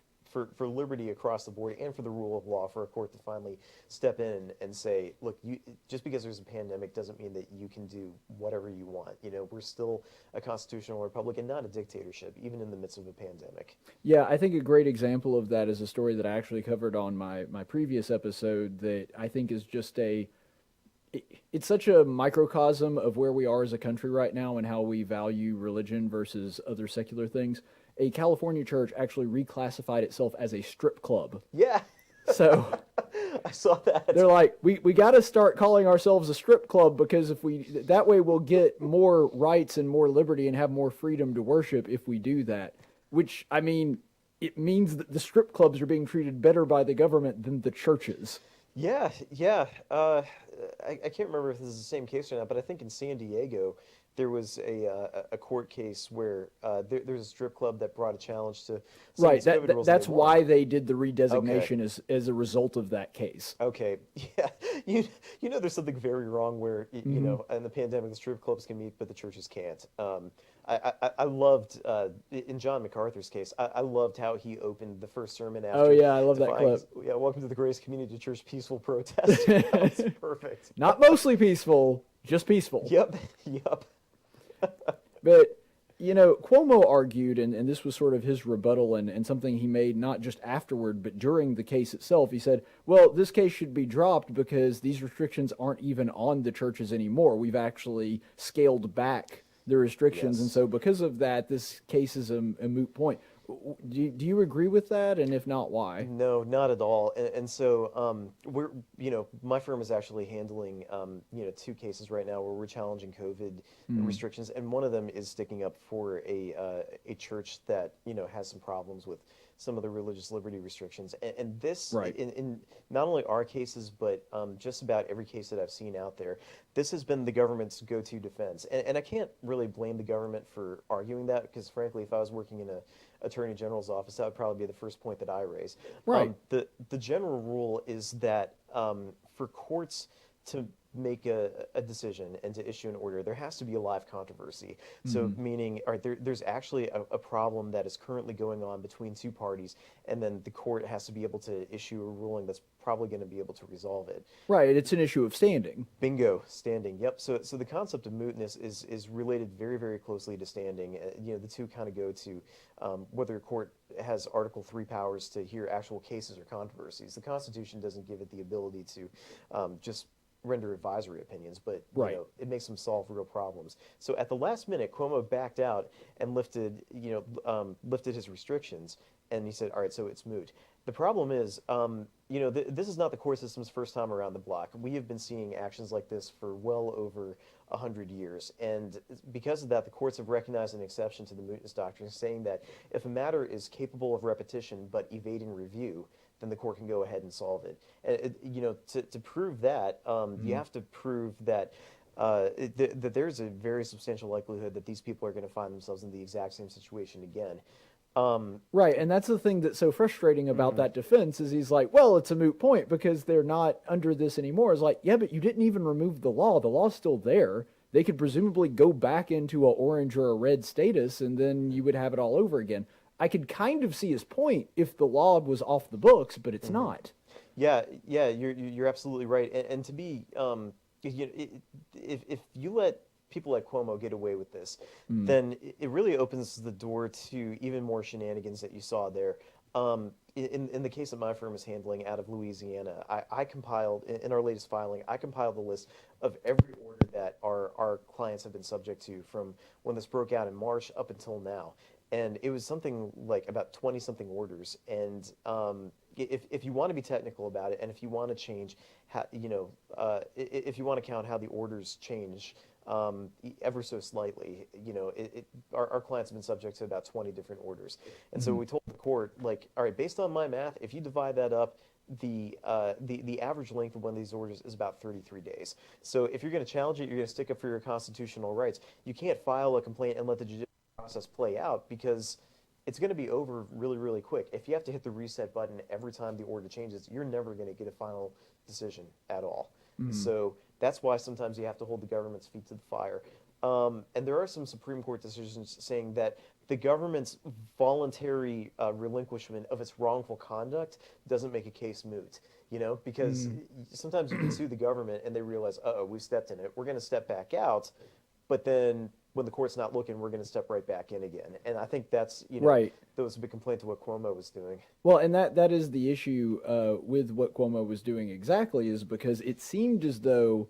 liberty across the board and for the rule of law, for a court to finally step in and say, look, just because there's a pandemic doesn't mean that you can do whatever you want. We're still a constitutional republic and not a dictatorship, even in the midst of a pandemic. Yeah, I think a great example of that is a story that I actually covered on my previous episode that I think is just it's such a microcosm of where we are as a country right now and how we value religion versus other secular things. A California church actually reclassified itself as a strip club. Yeah. So I saw that. they're like, we got to start calling ourselves a strip club, because that way we'll get more rights and more liberty and have more freedom to worship if we do that. Which, I mean, it means that the strip clubs are being treated better by the government than the churches. Yeah. I can't remember if this is the same case or not, but I think in San Diego there was a court case where there's a strip club that brought a challenge to some of Right. these COVID rules That's they why want. they did the redesignation as a result of that case. Okay, yeah, there's something very wrong where you know, in the pandemic the strip clubs can meet but the churches can't. I loved in John MacArthur's case. I loved how he opened the first sermon after. Oh yeah, I love that defying- clip. Yeah, welcome to the Grace Community Church peaceful protest. That was perfect. Not mostly peaceful, just peaceful. Yep. But, Cuomo argued, and this was sort of his rebuttal and something he made not just afterward, but during the case itself. He said, well, this case should be dropped because these restrictions aren't even on the churches anymore. We've actually scaled back the restrictions, Yes. and so because of that, this case is a moot point. Do you agree with that? And if not, why? No, not at all. And so we're, my firm is actually handling, two cases right now where we're challenging COVID restrictions, and one of them is sticking up for a church that has some problems with some of the religious liberty restrictions. And this, Right. in not only our cases, but just about every case that I've seen out there, this has been the government's go-to defense. And I can't really blame the government for arguing that, because frankly, if I was working in a Attorney General's office, that would probably be the first point that I raise. Right. The general rule is that for courts to make a decision and to issue an order, there has to be a live controversy. So meaning, all right, there's actually a problem that is currently going on between two parties, and then the court has to be able to issue a ruling that's probably going to be able to resolve it. Right, it's an issue of standing. Bingo, standing. Yep. So the concept of mootness is related very, very closely to standing. The two kind of go to whether a court has Article 3 powers to hear actual cases or controversies. The Constitution doesn't give it the ability to just render advisory opinions, but Right. it makes them solve real problems. So at the last minute, Cuomo backed out and lifted his restrictions, and he said, "All right, so it's moot." The problem is, this is not the court system's first time around the block. We have been seeing actions like this for well over 100 years, and because of that, the courts have recognized an exception to the mootness doctrine, saying that if a matter is capable of repetition but evading review, then the court can go ahead and solve it. And to prove that, you have to prove that that there's a very substantial likelihood that these people are going to find themselves in the exact same situation again. Right, and that's the thing that's so frustrating about that defense is he's like, well, it's a moot point because they're not under this anymore. It's like, yeah, but you didn't even remove the law. The law's still there. They could presumably go back into a orange or a red status, and then you would have it all over again. I could kind of see his point if the law was off the books, but it's not. Yeah, you're absolutely right. And to be, if you let people like Cuomo get away with this, then it really opens the door to even more shenanigans that you saw there. In the case that my firm is handling out of Louisiana, I compiled, in our latest filing, I compiled the list of every order that our clients have been subject to from when this broke out in March up until now. And it was something like about 20-something orders. And if you want to be technical about it, and if you want to change, if you want to count how the orders change ever so slightly, our clients have been subject to about 20 different orders. And so we told the court, like, all right, based on my math, if you divide that up, the average length of one of these orders is about 33 days. So if you're going to challenge it, you're going to stick up for your constitutional rights. You can't file a complaint and let the judicial process play out because it's going to be over really, really quick. If you have to hit the reset button every time the order changes, you're never going to get a final decision at all. So that's why sometimes you have to hold the government's feet to the fire. And there are some Supreme Court decisions saying that the government's voluntary relinquishment of its wrongful conduct doesn't make a case moot, because sometimes you can sue the government and they realize, uh-oh, we stepped in it. We're going to step back out, but then when the court's not looking, we're going to step right back in again. And I think that's, Right. that was a big complaint to what Cuomo was doing. Well, and that is the issue with what Cuomo was doing exactly, is because it seemed as though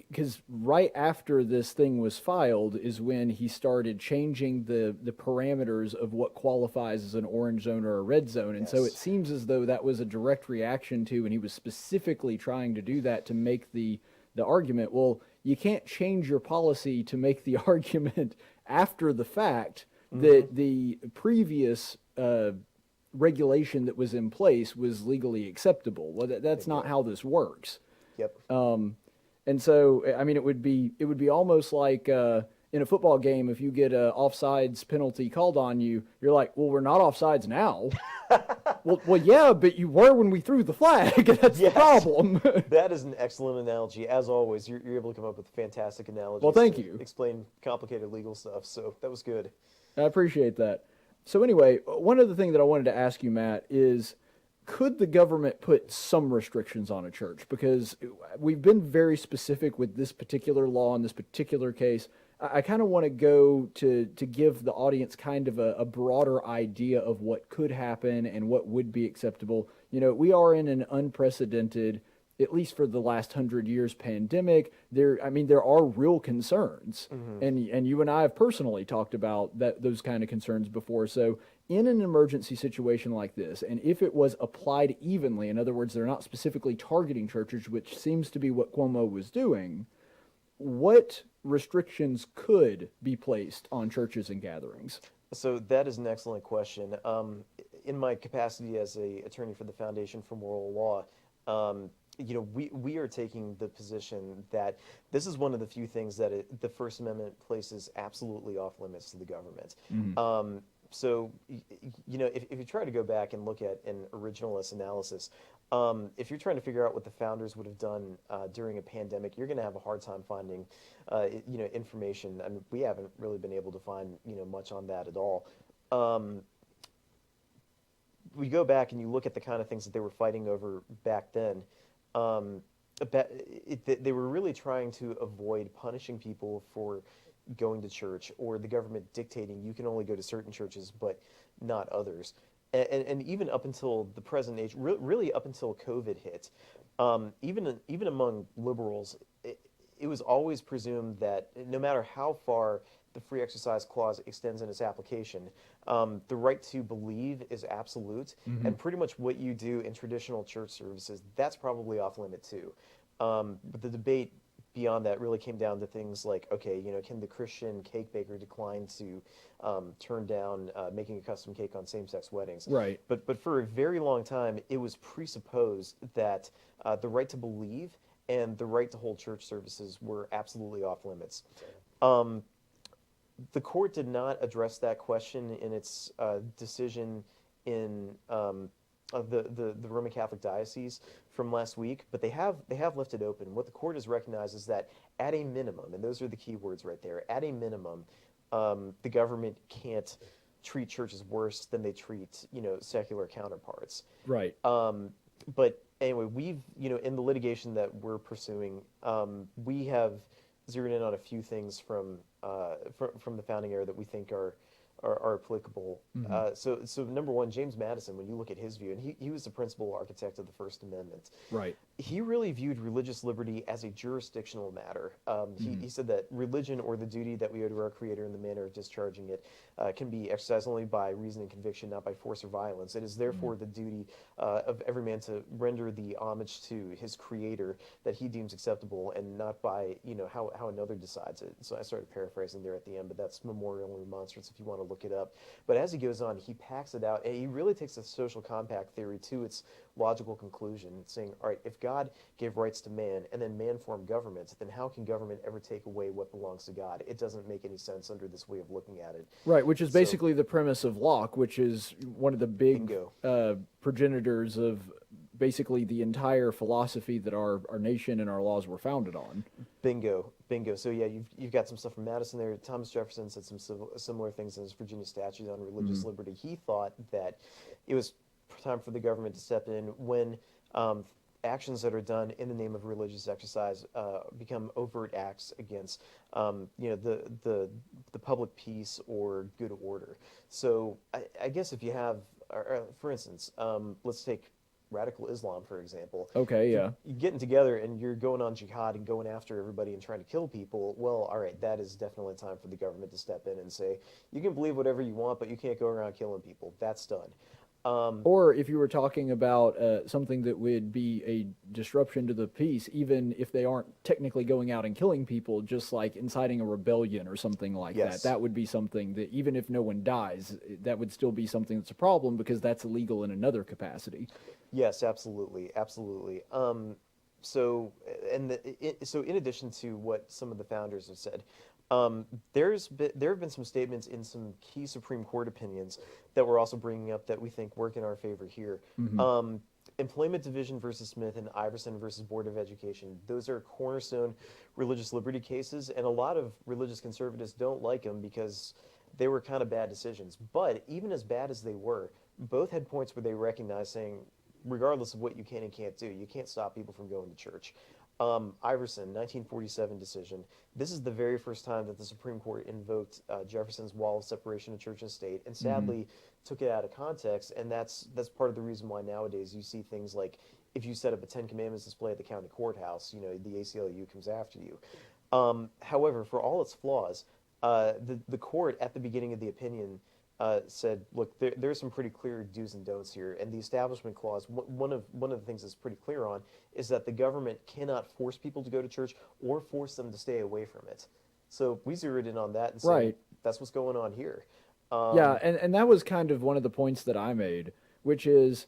because right after this thing was filed is when he started changing the parameters of what qualifies as an orange zone or a red zone. And so it seems as though that was a direct reaction to, and he was specifically trying to do that to make the argument, well, you can't change your policy to make the argument after the fact that the previous regulation that was in place was legally acceptable. Well, that's not how this works. Yep. And so, I mean, it would be almost like in a football game, if you get a offsides penalty called on you, you're like, well, we're not offsides now. well, yeah, but you were when we threw the flag. That's the problem. That is an excellent analogy. As always, you're able to come up with fantastic analogies. Well, thank to you. Explain complicated legal stuff. So that was good. I appreciate that. So anyway, one other thing that I wanted to ask you, Matt, is could the government put some restrictions on a church? Because we've been very specific with this particular law in this particular case. I kind of want to go to give the audience kind of a broader idea of what could happen and what would be acceptable. We are in an unprecedented, at least for the last 100 years, pandemic. There are real concerns, and you and I have personally talked about those kind of concerns before. So in an emergency situation like this, and if it was applied evenly, in other words, they're not specifically targeting churches, which seems to be what Cuomo was doing, what restrictions could be placed on churches and gatherings? So that is an excellent question. In my capacity as an attorney for the Foundation for Moral Law, we are taking the position that this is one of the few things that the First Amendment places absolutely off limits to the government. So, if you try to go back and look at an originalist analysis, if you're trying to figure out what the founders would have done during a pandemic, you're going to have a hard time finding, information. I mean, we haven't really been able to find, much on that at all. We go back and you look at the kind of things that they were fighting over back then. They were really trying to avoid punishing people for going to church, or the government dictating you can only go to certain churches but not others. And even up until the present age, really up until COVID hit, even among liberals, it was always presumed that no matter how far the free exercise clause extends in its application, the right to believe is absolute, and pretty much what you do in traditional church services, that's probably off limit too. But the debate beyond that really came down to things like, okay, can the Christian cake baker decline to turn down making a custom cake on same-sex weddings? Right. But for a very long time, it was presupposed that the right to believe and the right to hold church services were absolutely off limits. The court did not address that question in its decision in the Roman Catholic Diocese from last week, but they have left it open. What the court has recognized is that at a minimum, and those are the key words right there, at a minimum, the government can't treat churches worse than they treat secular counterparts. Right. But anyway, we've in the litigation that we're pursuing, we have zeroed in on a few things from the founding era that we think are applicable. So number one, James Madison, when you look at his view, and he was the principal architect of the First Amendment. Right. He really viewed religious liberty as a jurisdictional matter. He said that religion, or the duty that we owe to our Creator in the manner of discharging it, can be exercised only by reason and conviction, not by force or violence. It is therefore the duty of every man to render the homage to his creator that he deems acceptable, and not by how another decides it. So I started paraphrasing there at the end, but that's Memorial and Remonstrance if you want to look it up. But as he goes on, he packs it out, and he really takes the social compact theory to its logical conclusion, saying, all right, if God gave rights to man and then man formed government, then how can government ever take away what belongs to God? It doesn't make any sense under this way of looking at it. Right, which is basically the premise of Locke, which is one of the big progenitors of basically the entire philosophy that our nation and our laws were founded on. Bingo. So yeah, you've got some stuff from Madison there. Thomas Jefferson said some similar things in his Virginia Statute on religious liberty. He thought that it was time for the government to step in when actions that are done in the name of religious exercise become overt acts against the public peace or good order. So I guess if you have, for instance, let's take radical Islam, for example. Okay, yeah. You're getting together and you're going on jihad and going after everybody and trying to kill people. Well, all right, that is definitely time for the government to step in and say, you can believe whatever you want, but you can't go around killing people. That's done. Or if you were talking about something that would be a disruption to the peace, even if they aren't technically going out and killing people, just like inciting a rebellion or something like that would be something that even if no one dies, that would still be something that's a problem because that's illegal in another capacity. Yes, absolutely. So in addition to what some of the founders have said, there have been some statements in some key Supreme Court opinions that we're also bringing up that we think work in our favor here. Employment Division versus Smith and Iverson versus Board of Education. Those are cornerstone religious liberty cases, and a lot of religious conservatives don't like them because they were kind of bad decisions. But even as bad as they were, both had points where they recognized saying, regardless of what you can and can't do, you can't stop people from going to church. Iverson, 1947 decision. This is the very first time that the Supreme Court invoked Jefferson's wall of separation of church and state, and sadly took it out of context. And that's part of the reason why nowadays you see things like if you set up a Ten Commandments display at the county courthouse, the ACLU comes after you. However, for all its flaws, the court at the beginning of the opinion said, look, there's some pretty clear do's and don'ts here, and the Establishment Clause, one of the things that's pretty clear on is that the government cannot force people to go to church or force them to stay away from it. So we zeroed in on that and said, that's what's going on here. Yeah, and that was kind of one of the points that I made, which is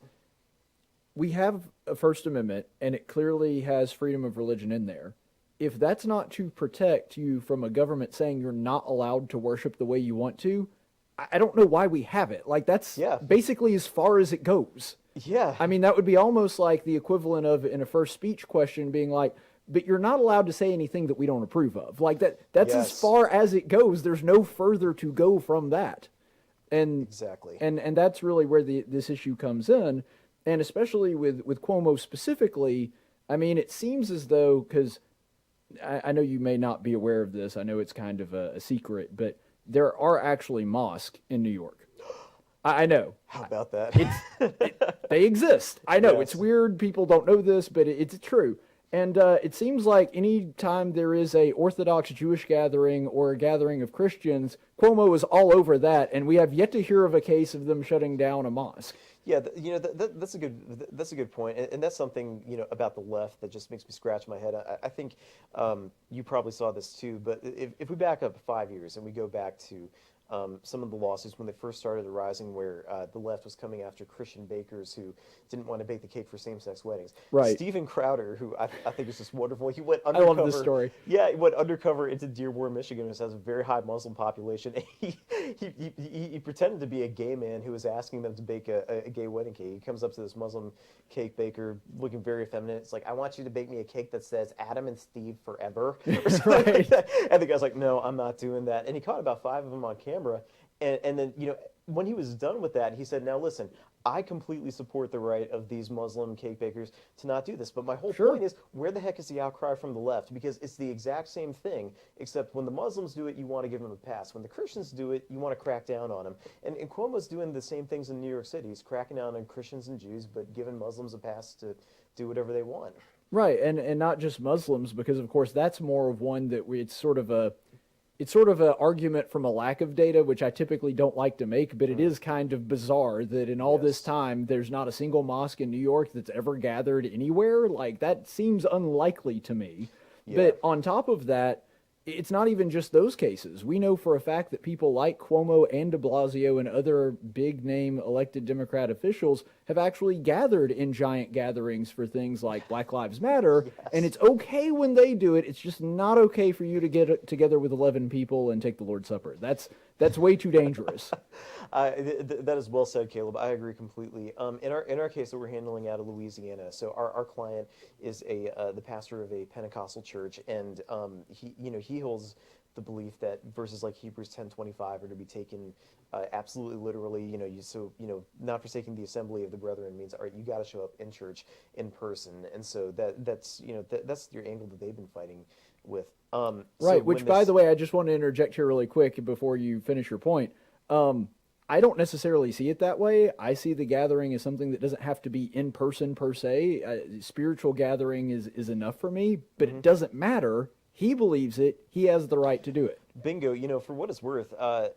we have a First Amendment, and it clearly has freedom of religion in there. If that's not to protect you from a government saying you're not allowed to worship the way you want to, I don't know why we have it. Like, that's basically as far as it goes. Yeah. I mean, that would be almost like the equivalent of, in a first speech question, being like, but you're not allowed to say anything that we don't approve of. Like, that's as far as it goes. There's no further to go from that. And exactly. And that's really where this issue comes in. And especially with Cuomo specifically, I mean, it seems as though, because I know you may not be aware of this. I know it's kind of a secret, but there are actually mosques in New York. I know. How about that? They exist. I know. Yes. It's weird. People don't know this, but it's true. And it seems like any time there is a Orthodox Jewish gathering or a gathering of Christians, Cuomo is all over that, and we have yet to hear of a case of them shutting down a mosque. Yeah, that's a good point, and that's something about the left that just makes me scratch my head. I think you probably saw this too, but if we back up 5 years and we go back to some of the lawsuits when they first started arising, where the left was coming after Christian bakers who didn't want to bake the cake for same-sex weddings. Right. Stephen Crowder, who I think is just wonderful, he went undercover. I love this story. Yeah, he went undercover into Dearborn, Michigan, which has a very high Muslim population. He pretended to be a gay man who was asking them to bake a gay wedding cake. He comes up to this Muslim cake baker looking very effeminate. It's like, I want you to bake me a cake that says Adam and Steve forever, or something like that. And the guy's like, no, I'm not doing that. And he caught about 5 of them on camera. And then, when he was done with that, he said, now listen, I completely support the right of these Muslim cake bakers to not do this. But my whole point is, where the heck is the outcry from the left? Because it's the exact same thing, except when the Muslims do it, you want to give them a pass. When the Christians do it, you want to crack down on them. And Cuomo's doing the same things in New York City. He's cracking down on Christians and Jews, but giving Muslims a pass to do whatever they want. Right, and not just Muslims, because, of course, that's more of one that it's sort of it's sort of an argument from a lack of data, which I typically don't like to make, but it is kind of bizarre that in all this time, there's not a single mosque in New York that's ever gathered anywhere. Like, that seems unlikely to me. But on top of that, it's not even just those cases. We know for a fact that people like Cuomo and de Blasio and other big-name elected Democrat officials have actually gathered in giant gatherings for things like Black Lives Matter, and it's okay when they do it. It's just not okay for you to get together with 11 people and take the Lord's Supper. That's way too dangerous. That is well said, Caleb. I agree completely. In our case that we're handling out of Louisiana, so our client is the pastor of a Pentecostal church, and he holds the belief that verses like Hebrews 10:25 are to be taken absolutely literally. Not forsaking the assembly of the brethren means, all right, you got to show up in church in person, and so that's your angle that they've been fighting with. Right, which, by the way, I just want to interject here really quick before you finish your point. I don't necessarily see it that way. I see the gathering as something that doesn't have to be in person per se. Spiritual gathering is enough for me, but it doesn't matter. He believes it. He has the right to do it. Bingo. For what it's worth, I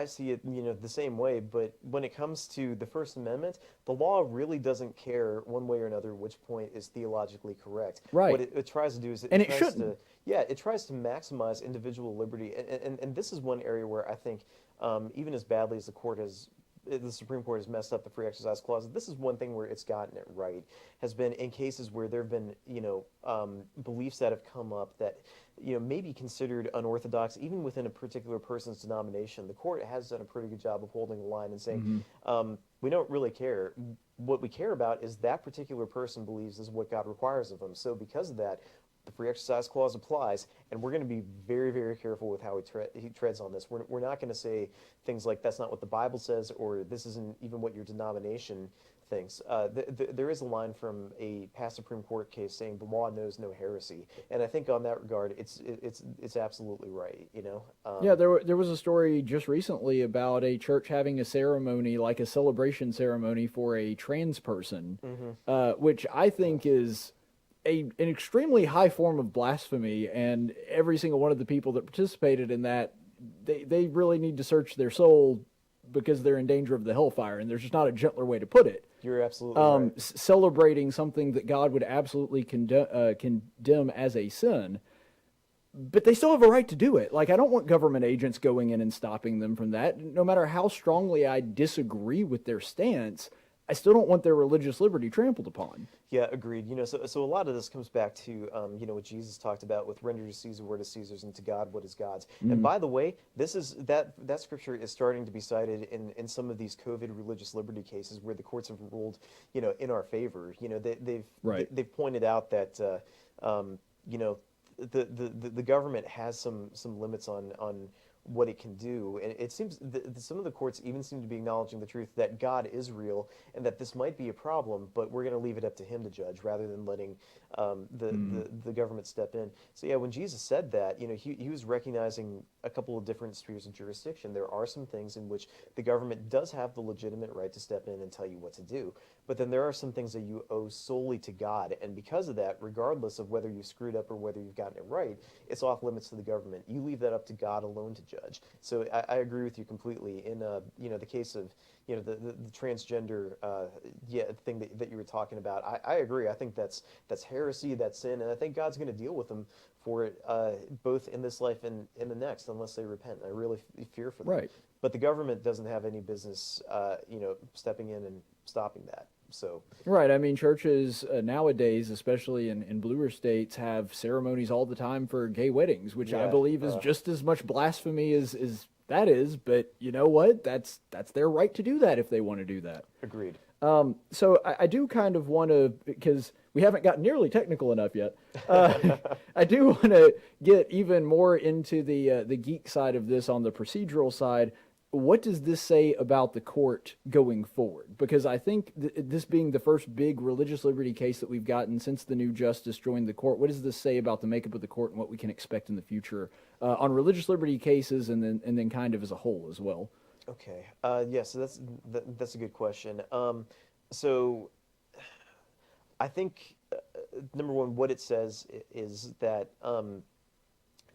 see it, the same way. But when it comes to the First Amendment, the law really doesn't care one way or another which point is theologically correct. Right. What it tries to do is it shouldn't. It tries to maximize individual liberty, and this is one area where I think, even as badly as the Supreme Court has messed up the free exercise clause, this is one thing where it's gotten it right, has been in cases where there have been, beliefs that have come up that, may be considered unorthodox, even within a particular person's denomination. The court has done a pretty good job of holding the line and saying, we don't really care. What we care about is that particular person believes is what God requires of them. So because of that, the free exercise clause applies, and we're going to be very, very careful with how he treads on this. We're not going to say things like, that's not what the Bible says, or this isn't even what your denomination thinks. There is a line from a past Supreme Court case saying the law knows no heresy, and I think on that regard, it's absolutely right. There was a story just recently about a church having a ceremony, like a celebration ceremony for a trans person, which I think is an extremely high form of blasphemy, and every single one of the people that participated in that, they really need to search their soul because they're in danger of the hellfire, and there's just not a gentler way to put it. You're absolutely right. Celebrating something that God would absolutely condemn as a sin, but they still have a right to do it. Like, I don't want government agents going in and stopping them from that. No matter how strongly I disagree with their stance, I still don't want their religious liberty trampled upon. Yeah, agreed. So a lot of this comes back to, what Jesus talked about with render to Caesar what is Caesar's and to God what is God's. And by the way, that scripture is starting to be cited in some of these COVID religious liberty cases where the courts have ruled, in our favor. They've pointed out that, the government has some limits on what it can do, and it seems some of the courts even seem to be acknowledging the truth that God is real and that this might be a problem, but we're going to leave it up to him to judge rather than letting the government step in. So yeah, when Jesus said that, he was recognizing a couple of different spheres of jurisdiction. There are some things in which the government does have the legitimate right to step in and tell you what to do, but then there are some things that you owe solely to God, and because of that, regardless of whether you screwed up or whether you've gotten it right, it's off limits to the government. You leave that up to God alone to judge. So I agree with you completely. In the case of the transgender thing that you were talking about, I agree. I think that's heresy, that's sin, and I think God's going to deal with them for it both in this life and in the next, unless they repent. I really fear for them. Right. But the government doesn't have any business, stepping in and stopping that. So right, I mean, churches nowadays, especially in bluer states, have ceremonies all the time for gay weddings, which I believe is just as much blasphemy as that is. But you know what? That's their right to do that if they want to do that. Agreed. So I do kind of want to, because we haven't gotten nearly technical enough yet, I do want to get even more into the geek side of this on the procedural side. What does this say about the court going forward? Because I think this being the first big religious liberty case that we've gotten since the new justice joined the court, what does this say about the makeup of the court and what we can expect in the future on religious liberty cases and then kind of as a whole as well? Okay. So that's a good question. So I think number one, what it says is that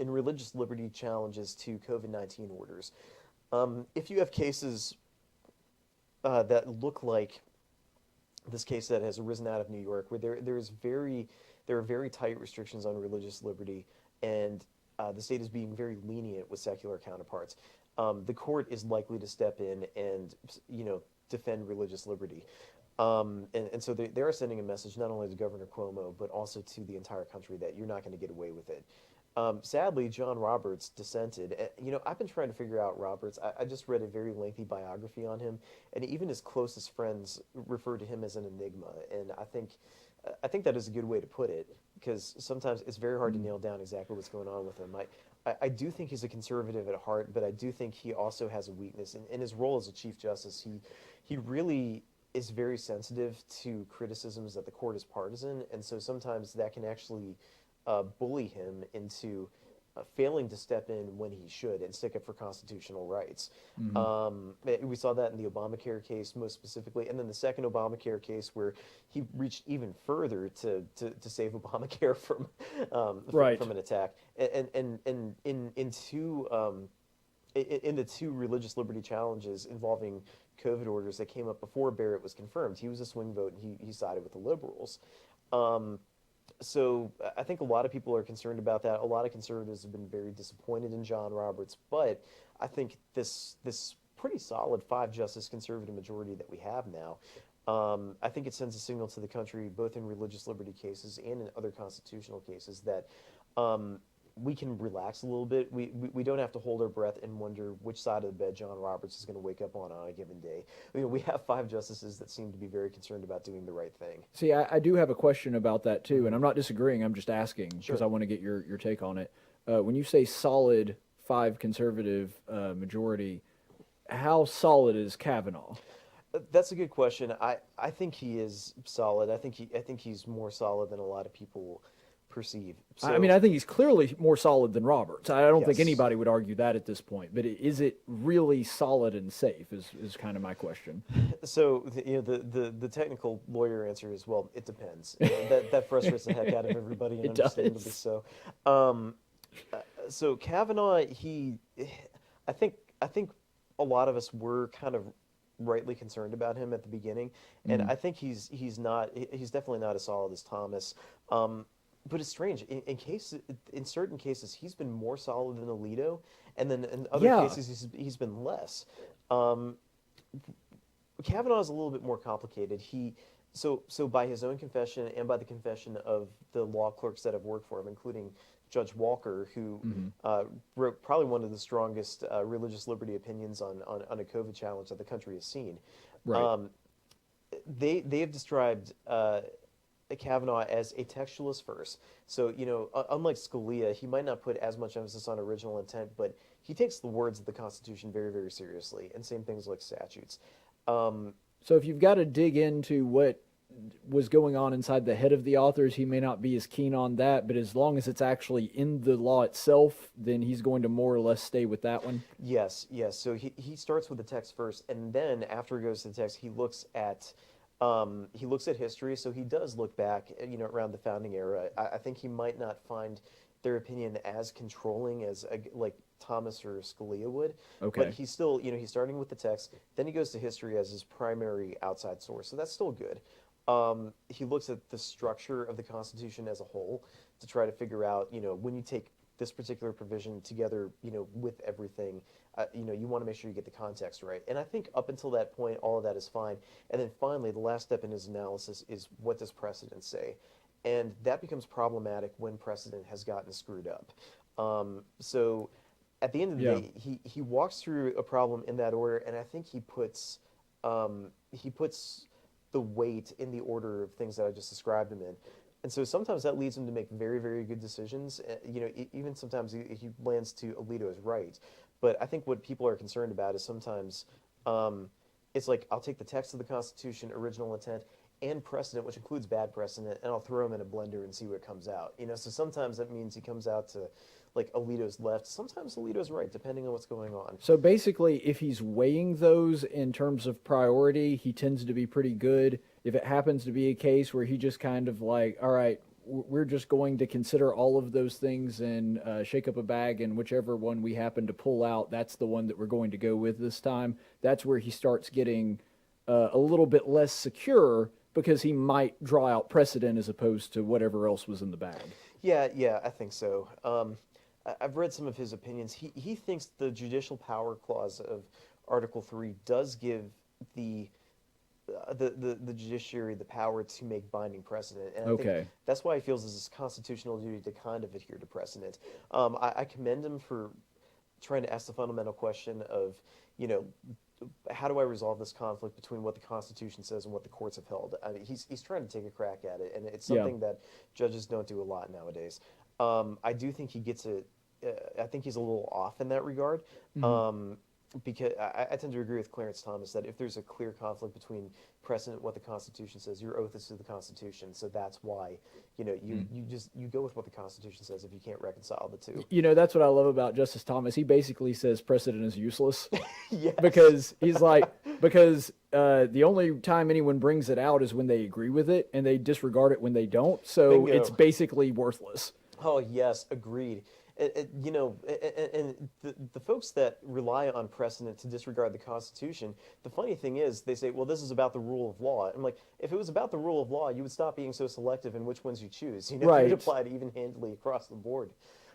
in religious liberty challenges to COVID-19 orders. If you have cases that look like this case that has arisen out of New York, where there are very tight restrictions on religious liberty, and the state is being very lenient with secular counterparts, the court is likely to step in and defend religious liberty. And so they are sending a message not only to Governor Cuomo, but also to the entire country that you're not going to get away with it. Sadly, John Roberts dissented. I've been trying to figure out Roberts. I just read a very lengthy biography on him, and even his closest friends refer to him as an enigma. And I think that is a good way to put it, because sometimes it's very hard to nail down exactly what's going on with him. I do think he's a conservative at heart, but I do think he also has a weakness. In his role as a Chief Justice, he really is very sensitive to criticisms that the court is partisan, and so sometimes that can actually bully him into failing to step in when he should and stick up for constitutional rights. We saw that in the Obamacare case most specifically, and then the second Obamacare case where he reached even further to save Obamacare from an attack. And in the two religious liberty challenges involving COVID orders that came up before Barrett was confirmed, he was a swing vote and he sided with the liberals. So I think a lot of people are concerned about that. A lot of conservatives have been very disappointed in John Roberts, but I think this pretty solid 5-justice conservative majority that we have now, I think it sends a signal to the country, both in religious liberty cases and in other constitutional cases, that we can relax a little bit. We don't have to hold our breath and wonder which side of the bed John Roberts is going to wake up on a given day. We have 5 justices that seem to be very concerned about doing the right thing. See, I do have a question about that too, and I'm not disagreeing. I'm just asking because Sure. I want to get your take on it. When you say solid 5 conservative majority, how solid is Kavanaugh? That's a good question. I think he is solid. I think he's more solid than a lot of people perceive. So, I mean, I think he's clearly more solid than Roberts. I don't think Yes. anybody would argue that at this point. But is it really solid and safe? Is kind of my question. So the technical lawyer answer is, well, it depends. That frustrates the heck out of everybody, and It understandably does. so. So Kavanaugh, I think a lot of us were kind of rightly concerned about him at the beginning, and I think he's definitely not as solid as Thomas. But it's strange. In certain cases, he's been more solid than Alito, and then in other cases, he's been less. Kavanaugh is a little bit more complicated. So by his own confession and by the confession of the law clerks that have worked for him, including Judge Walker, who wrote probably one of the strongest religious liberty opinions on a COVID challenge that the country has seen. Right. They have described Kavanaugh as a textualist first. So, unlike Scalia, he might not put as much emphasis on original intent, but he takes the words of the Constitution very, very seriously, and same things like statutes. So if you've got to dig into what was going on inside the head of the authors, he may not be as keen on that, but as long as it's actually in the law itself, then he's going to more or less stay with that one? Yes. So he starts with the text first, and then after he goes to the text, he looks at history. So he does look back, around the founding era. I think he might not find their opinion as controlling as like Thomas or Scalia would. Okay. But he's still, he's starting with the text. Then he goes to history as his primary outside source. So that's still good. He looks at the structure of the Constitution as a whole to try to figure out, when you take this particular provision together, with everything, you want to make sure you get the context right. And I think up until that point, all of that is fine. And then finally, the last step in his analysis is, what does precedent say? And that becomes problematic when precedent has gotten screwed up. So at the end of the day, he walks through a problem in that order, and I think he puts the weight in the order of things that I just described him in. And so sometimes that leads him to make very, very good decisions. Even sometimes he lands to Alito is right. But I think what people are concerned about is sometimes it's like, I'll take the text of the Constitution, original intent, and precedent, which includes bad precedent, and I'll throw them in a blender and see what comes out. So sometimes that means he comes out to like Alito's left. Sometimes Alito's right, depending on what's going on. So basically, if he's weighing those in terms of priority, he tends to be pretty good. If it happens to be a case where he just kind of like, all right, we're just going to consider all of those things and shake up a bag, and whichever one we happen to pull out, that's the one that we're going to go with this time. That's where he starts getting a little bit less secure, because he might draw out precedent as opposed to whatever else was in the bag. Yeah, I think so. I've read some of his opinions. He thinks the judicial power clause of Article 3 does give the judiciary the power to make binding precedent. And I think that's why he feels it's his constitutional duty to kind of adhere to precedent. I commend him for trying to ask the fundamental question of, how do I resolve this conflict between what the Constitution says and what the courts have held? I mean, he's trying to take a crack at it, and it's something that judges don't do a lot nowadays. I do think he gets it. I think he's a little off in that regard. Because I tend to agree with Clarence Thomas that if there's a clear conflict between precedent, what the Constitution says, your oath is to the Constitution. So that's why, you go with what the Constitution says if you can't reconcile the two. That's what I love about Justice Thomas. He basically says precedent is useless. Yes. Because he's like, the only time anyone brings it out is when they agree with it, and they disregard it when they don't. So Bingo. It's basically worthless. Oh, yes, agreed. And the folks that rely on precedent to disregard the Constitution, the funny thing is they say, well, this is about the rule of law. I'm like, if it was about the rule of law, you would stop being so selective in which ones you choose. Right. You'd apply it even-handedly across the board.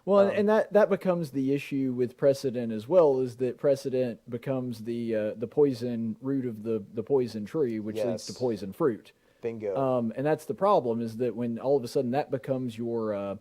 Well, and that becomes the issue with precedent as well, is that precedent becomes the poison root of the poison tree, which leads to poison fruit. Bingo. And that's the problem, is that when all of a sudden that becomes your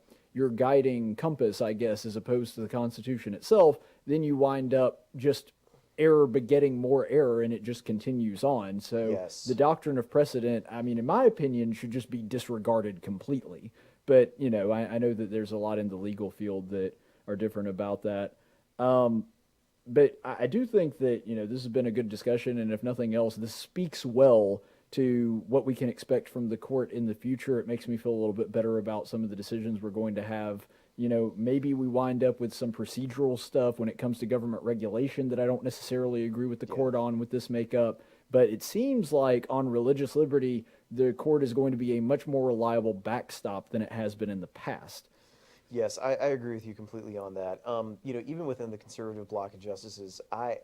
guiding compass, I guess, as opposed to the Constitution itself, then you wind up just error begetting more error, and it just continues on. So the doctrine of precedent, I mean, in my opinion, should just be disregarded completely. But, I know that there's a lot in the legal field that are different about that. But I do think that, this has been a good discussion, and if nothing else, this speaks well to what we can expect from the court in the future. It makes me feel a little bit better about some of the decisions we're going to have. Maybe we wind up with some procedural stuff when it comes to government regulation that I don't necessarily agree with the court on with this makeup. But it seems like on religious liberty, the court is going to be a much more reliable backstop than it has been in the past. Yes, I agree with you completely on that. Even within the conservative bloc of justices, I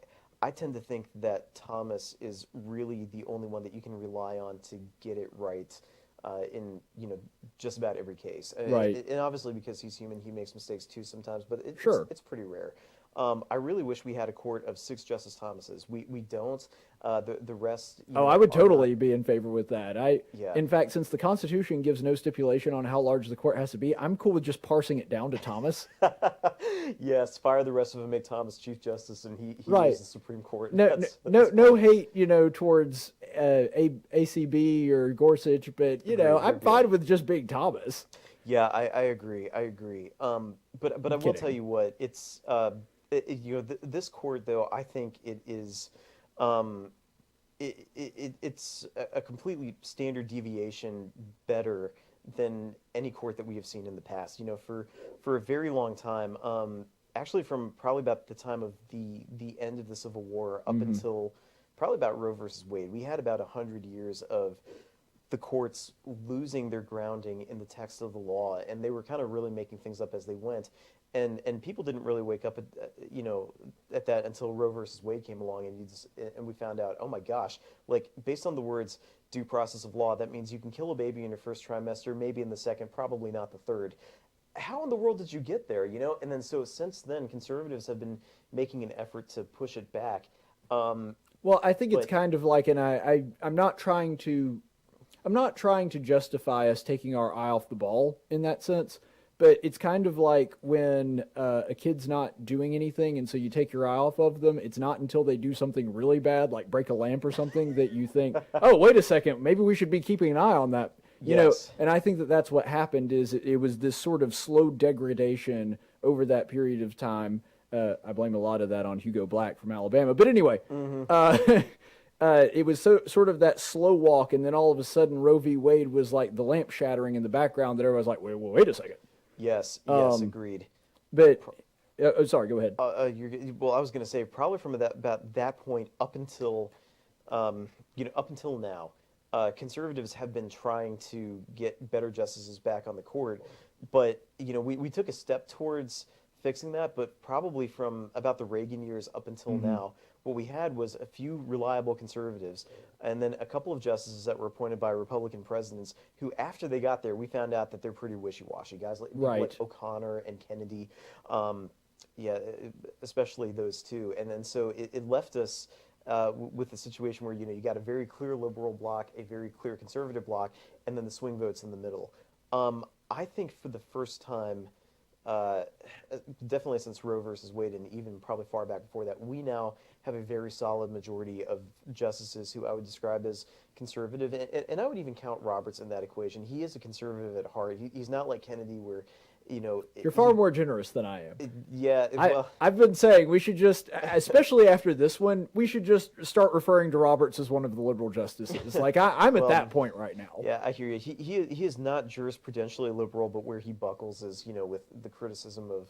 tend to think that Thomas is really the only one that you can rely on to get it right in just about every case. Right. And obviously because he's human, he makes mistakes too sometimes, but it's pretty rare. I really wish we had a court of 6 Justice Thomases. We don't. The rest. I would totally be in favor with that. In fact, since the Constitution gives no stipulation on how large the court has to be, I'm cool with just parsing it down to Thomas. Yes, fire the rest of them, make Thomas Chief Justice, and he rules the Supreme Court. No hate, towards ACB or Gorsuch, but I'm fine with just being Thomas. Yeah, I agree. But I will tell you what, it's this court, though, I think it is it's a completely standard deviation better than any court that we have seen in the past. For a very long time, actually from probably about the time of the end of the Civil War up until probably about Roe versus Wade, we had about 100 years of the courts losing their grounding in the text of the law, and they were kind of really making things up as they went. And people didn't really wake up at that until Roe versus Wade came along, and we found out, oh my gosh, like based on the words due process of law, that means you can kill a baby in your first trimester, maybe in the second, probably not the third. How in the world did you get there? And then so since then, conservatives have been making an effort to push it back. Well, I think it's kind of like, and I'm not trying to justify us taking our eye off the ball in that sense. But it's kind of like when a kid's not doing anything, and so you take your eye off of them. It's not until they do something really bad, like break a lamp or something, that you think, oh, wait a second, maybe we should be keeping an eye on that. And I think that's what happened, is it was this sort of slow degradation over that period of time. I blame a lot of that on Hugo Black from Alabama. But anyway, it was sort of that slow walk, and then all of a sudden Roe v. Wade was like the lamp shattering in the background that everyone was like, wait a second. Yes, agreed. But, sorry, go ahead. Well, I was going to say, probably from about that point up until, up until now, conservatives have been trying to get better justices back on the court, but we took a step towards fixing that, but probably from about the Reagan years up until now, what we had was a few reliable conservatives and then a couple of justices that were appointed by Republican presidents who, after they got there, we found out that they're pretty wishy-washy. Guys like, people like O'Connor and Kennedy, yeah, especially those two. And then so it left us with a situation where, you got a very clear liberal bloc, a very clear conservative bloc, and then the swing votes in the middle. I think for the first time, definitely since Roe versus Wade, and even probably far back before that, we now have a very solid majority of justices who I would describe as conservative, and I would even count Roberts in that equation. He is a conservative at heart. He's not like Kennedy, where you're far more generous than I am. Yeah, well, I've been saying we should just, especially after this one, we should just start referring to Roberts as one of the liberal justices. Like I'm at that point right now. Yeah, I hear you. He is not jurisprudentially liberal, but where he buckles is with the criticism of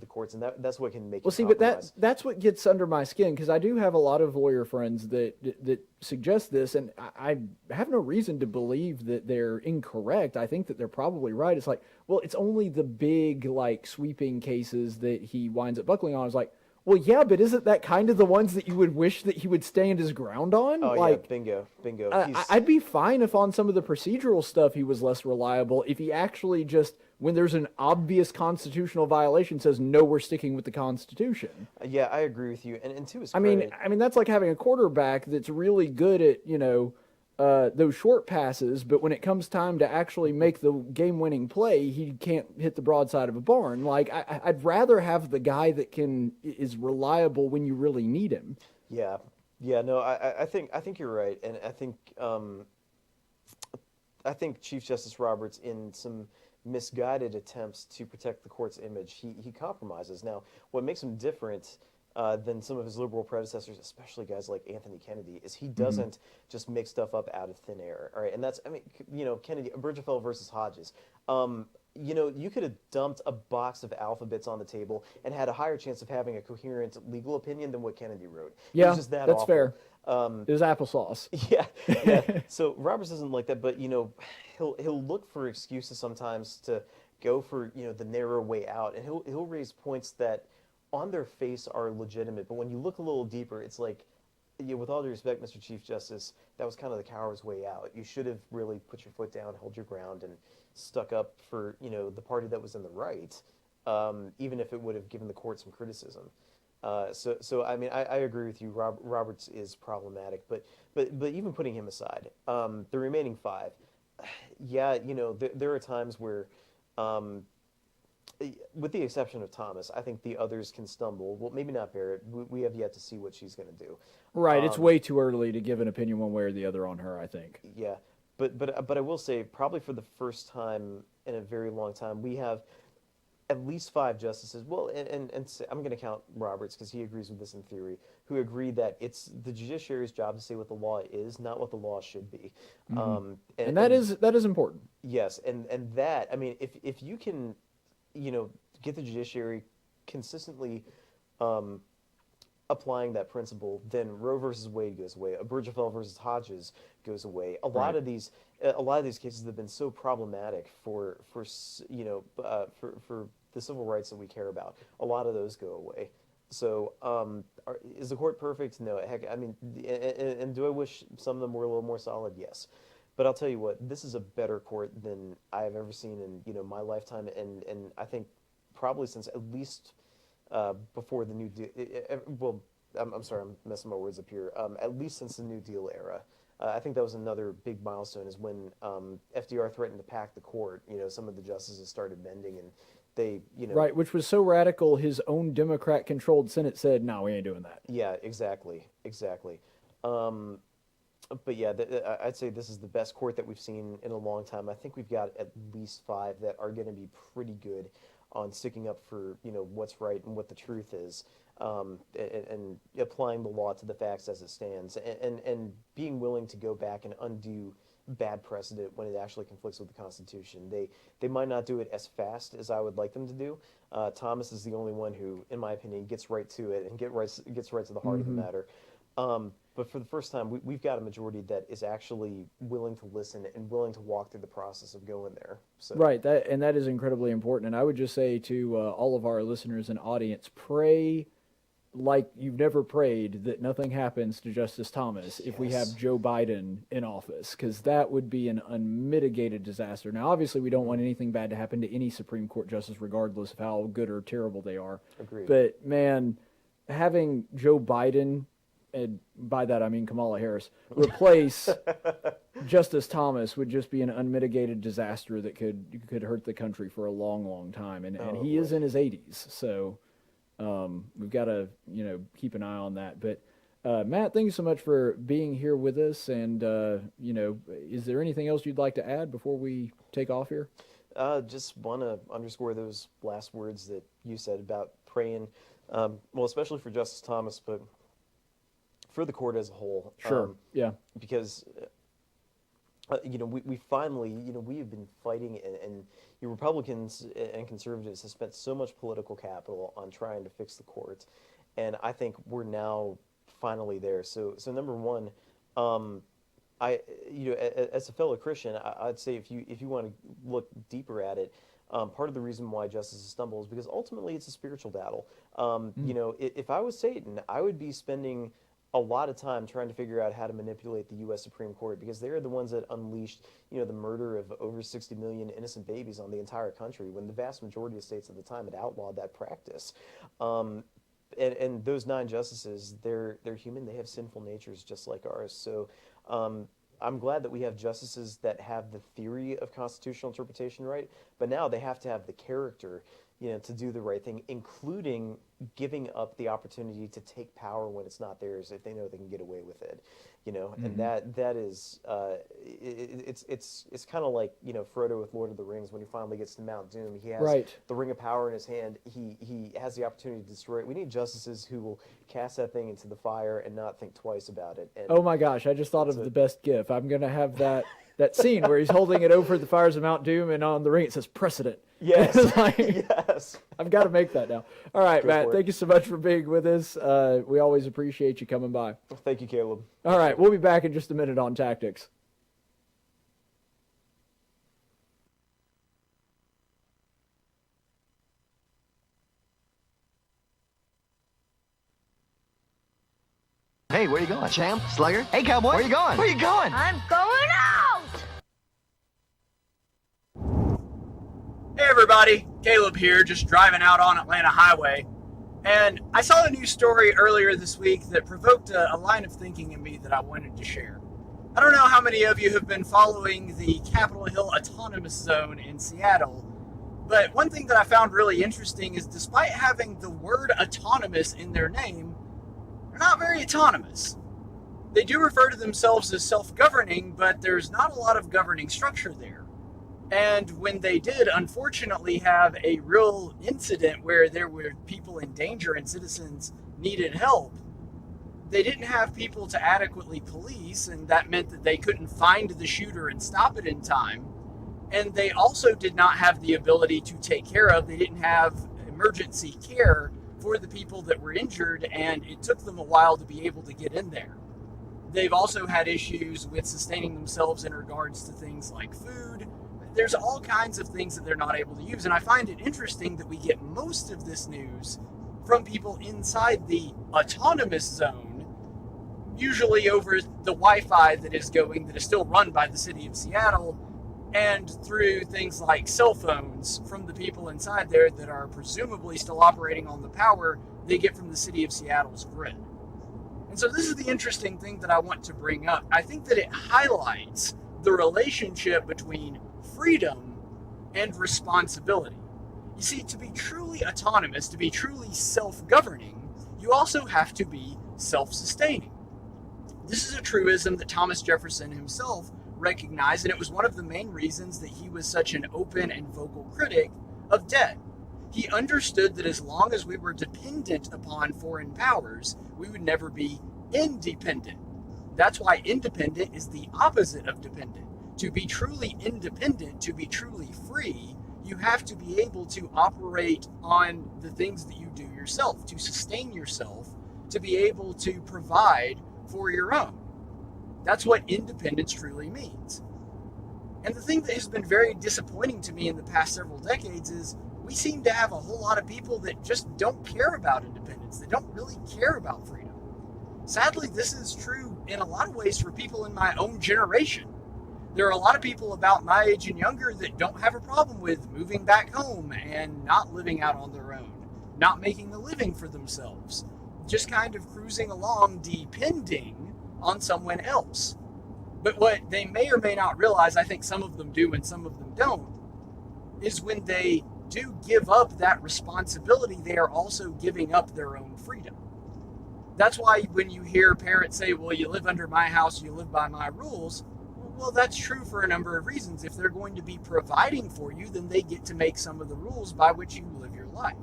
the courts, and that's what can make. Well, see, but that's what gets under my skin, because I do have a lot of lawyer friends that suggest this, and I have no reason to believe that they're incorrect. I think that they're probably right. It's like, well, it's only the big, like, sweeping cases that he winds up buckling on. It's like, well, yeah, but isn't that kind of the ones that you would wish that he would stand his ground on? Oh, like, yeah, bingo. I'd be fine if on some of the procedural stuff he was less reliable, if he actually just, when there's an obvious constitutional violation, says, no, we're sticking with the Constitution. Yeah, I agree with you. And to his credit, I mean, that's like having a quarterback that's really good at, those short passes, but when it comes time to actually make the game-winning play, he can't hit the broadside of a barn. Like, I'd rather have the guy that is reliable when you really need him. Yeah, no, I think you're right, and I think Chief Justice Roberts, in some misguided attempts to protect the court's image, he compromises. Now, what makes him different than some of his liberal predecessors, especially guys like Anthony Kennedy, is he doesn't just make stuff up out of thin air. All right, and that's, Kennedy, Bridgefell versus Hodges. You could have dumped a box of alphabets on the table and had a higher chance of having a coherent legal opinion than what Kennedy wrote. Yeah, it was just that's awful. Fair. It was applesauce. Yeah. So Roberts isn't like that, but he'll look for excuses sometimes to go for the narrow way out, and he'll raise points that on their face are legitimate, but when you look a little deeper, it's like, with all due respect, Mr. Chief Justice, that was kind of the coward's way out. You should have really put your foot down, held your ground, and stuck up for the party that was in the right, even if it would have given the court some criticism. So I mean, I agree with you. Roberts is problematic, but even putting him aside, the remaining five, yeah, there are times where, with the exception of Thomas, I think the others can stumble. Well, maybe not Barrett. We have yet to see what she's going to do. Right. It's way too early to give an opinion one way or the other on her, I think. Yeah. But I will say, probably for the first time in a very long time, we have at least 5 justices. Well, and I'm going to count Roberts because he agrees with this in theory, who agree that it's the judiciary's job to say what the law is, not what the law should be. And that is important. Yes, and that, I mean, if you can, get the judiciary consistently applying that principle, then Roe versus Wade goes away. Bridgefell versus Hodges goes away. A lot of these cases have been so problematic for the civil rights that we care about. A lot of those go away. So, is the court perfect? No. Heck, I mean, and do I wish some of them were a little more solid? Yes. But I'll tell you what, this is a better court than I have ever seen in my lifetime, and I think probably since at least before the New Deal. Well, I'm sorry, I'm messing my words up here. At least since the New Deal era. I think that was another big milestone, is when FDR threatened to pack the court. Some of the justices started bending, and they, Right, which was so radical, his own Democrat-controlled Senate said, no, we ain't doing that. Yeah, exactly. But yeah, I'd say this is the best court that we've seen in a long time. I think we've got at least 5 that are going to be pretty good on sticking up for what's right and what the truth is, and applying the law to the facts as it stands, and being willing to go back and undo bad precedent when it actually conflicts with the Constitution. They might not do it as fast as I would like them to do. Thomas is the only one who, in my opinion, gets right to it and gets right to the heart of the matter. But for the first time, we've got a majority that is actually willing to listen and willing to walk through the process of going there. So. Right, that is incredibly important. And I would just say to all of our listeners and audience, pray like you've never prayed that nothing happens to Justice Thomas if we have Joe Biden in office, because that would be an unmitigated disaster. Now, obviously, we don't want anything bad to happen to any Supreme Court justice, regardless of how good or terrible they are. Agreed. But, man, having Joe Biden, and by that I mean Kamala Harris, replace Justice Thomas would just be an unmitigated disaster that could hurt the country for a long, long time. And he is in his 80s, so... we've got to, keep an eye on that. But Matt, thank you so much for being here with us. And, is there anything else you'd like to add before we take off here? Just want to underscore those last words that you said about praying, well, especially for Justice Thomas, but for the court as a whole. Sure, yeah. Because... we finally, we have been fighting, and Republicans and conservatives have spent so much political capital on trying to fix the courts, and I think we're now finally there. So number one, as a fellow Christian, I'd say if you want to look deeper at it, part of the reason why justice stumbles is because ultimately it's a spiritual battle. If I was Satan, I would be spending a lot of time trying to figure out how to manipulate the U.S. Supreme Court, because they're the ones that unleashed, the murder of over 60 million innocent babies on the entire country, when the vast majority of states at the time had outlawed that practice. And those 9 justices, they're human. They have sinful natures just like ours. So I'm glad that we have justices that have the theory of constitutional interpretation right, but now they have to have the character, to do the right thing, including giving up the opportunity to take power when it's not theirs if they know they can get away with it, and that is it's kind of like Frodo with Lord of the Rings. When he finally gets to Mount Doom, he has the Ring of Power in his hand. He has the opportunity to destroy it. We need justices who will cast that thing into the fire and not think twice about it. And oh my gosh, I just thought of the best gif. I'm gonna have that scene where he's holding it over the fires of Mount Doom, and on the ring it says precedent. Yes. Yes. I've got to make that now. All right, Matt, thank you so much for being with us. We always appreciate you coming by. Thank you, Caleb. All right, we'll be back in just a minute on Tactics. Hey, where you going? Champ? Slugger? Hey, cowboy. Where you going? Where you going? I'm going out! Hey everybody, Caleb here, just driving out on Atlanta Highway. And I saw a news story earlier this week that provoked a line of thinking in me that I wanted to share. I don't know how many of you have been following the Capitol Hill Autonomous Zone in Seattle, but one thing that I found really interesting is despite having the word autonomous in their name, they're not very autonomous. They do refer to themselves as self-governing, but there's not a lot of governing structure there. And when they did, unfortunately, have a real incident where there were people in danger and citizens needed help, they didn't have people to adequately police, and that meant that they couldn't find the shooter and stop it in time. And they also did not have the ability to take care of, they didn't have emergency care for the people that were injured, and it took them a while to be able to get in there. They've also had issues with sustaining themselves in regards to things like food. There's all kinds of things that they're not able to use, and I find it interesting that we get most of this news from people inside the autonomous zone, usually over the Wi-Fi that is still run by the city of Seattle, and through things like cell phones from the people inside there that are presumably still operating on the power they get from the city of Seattle's grid. And so this is the interesting thing that I want to bring up. I think that it highlights the relationship between freedom and responsibility. You see, to be truly autonomous, to be truly self-governing, you also have to be self-sustaining. This is a truism that Thomas Jefferson himself recognized, and it was one of the main reasons that he was such an open and vocal critic of debt. He understood that as long as we were dependent upon foreign powers, we would never be independent. That's why independent is the opposite of dependent. To be truly independent, to be truly free, you have to be able to operate on the things that you do yourself, to sustain yourself, to be able to provide for your own. That's what independence truly means. And the thing that has been very disappointing to me in the past several decades is we seem to have a whole lot of people that just don't care about independence. They don't really care about freedom. Sadly, this is true in a lot of ways for people in my own generation. There are a lot of people about my age and younger that don't have a problem with moving back home and not living out on their own, not making a living for themselves, just kind of cruising along depending on someone else. But what they may or may not realize, I think some of them do and some of them don't, is when they do give up that responsibility, they are also giving up their own freedom. That's why when you hear parents say, well, you live under my house, you live by my rules, well, that's true for a number of reasons. If they're going to be providing for you, then they get to make some of the rules by which you live your life.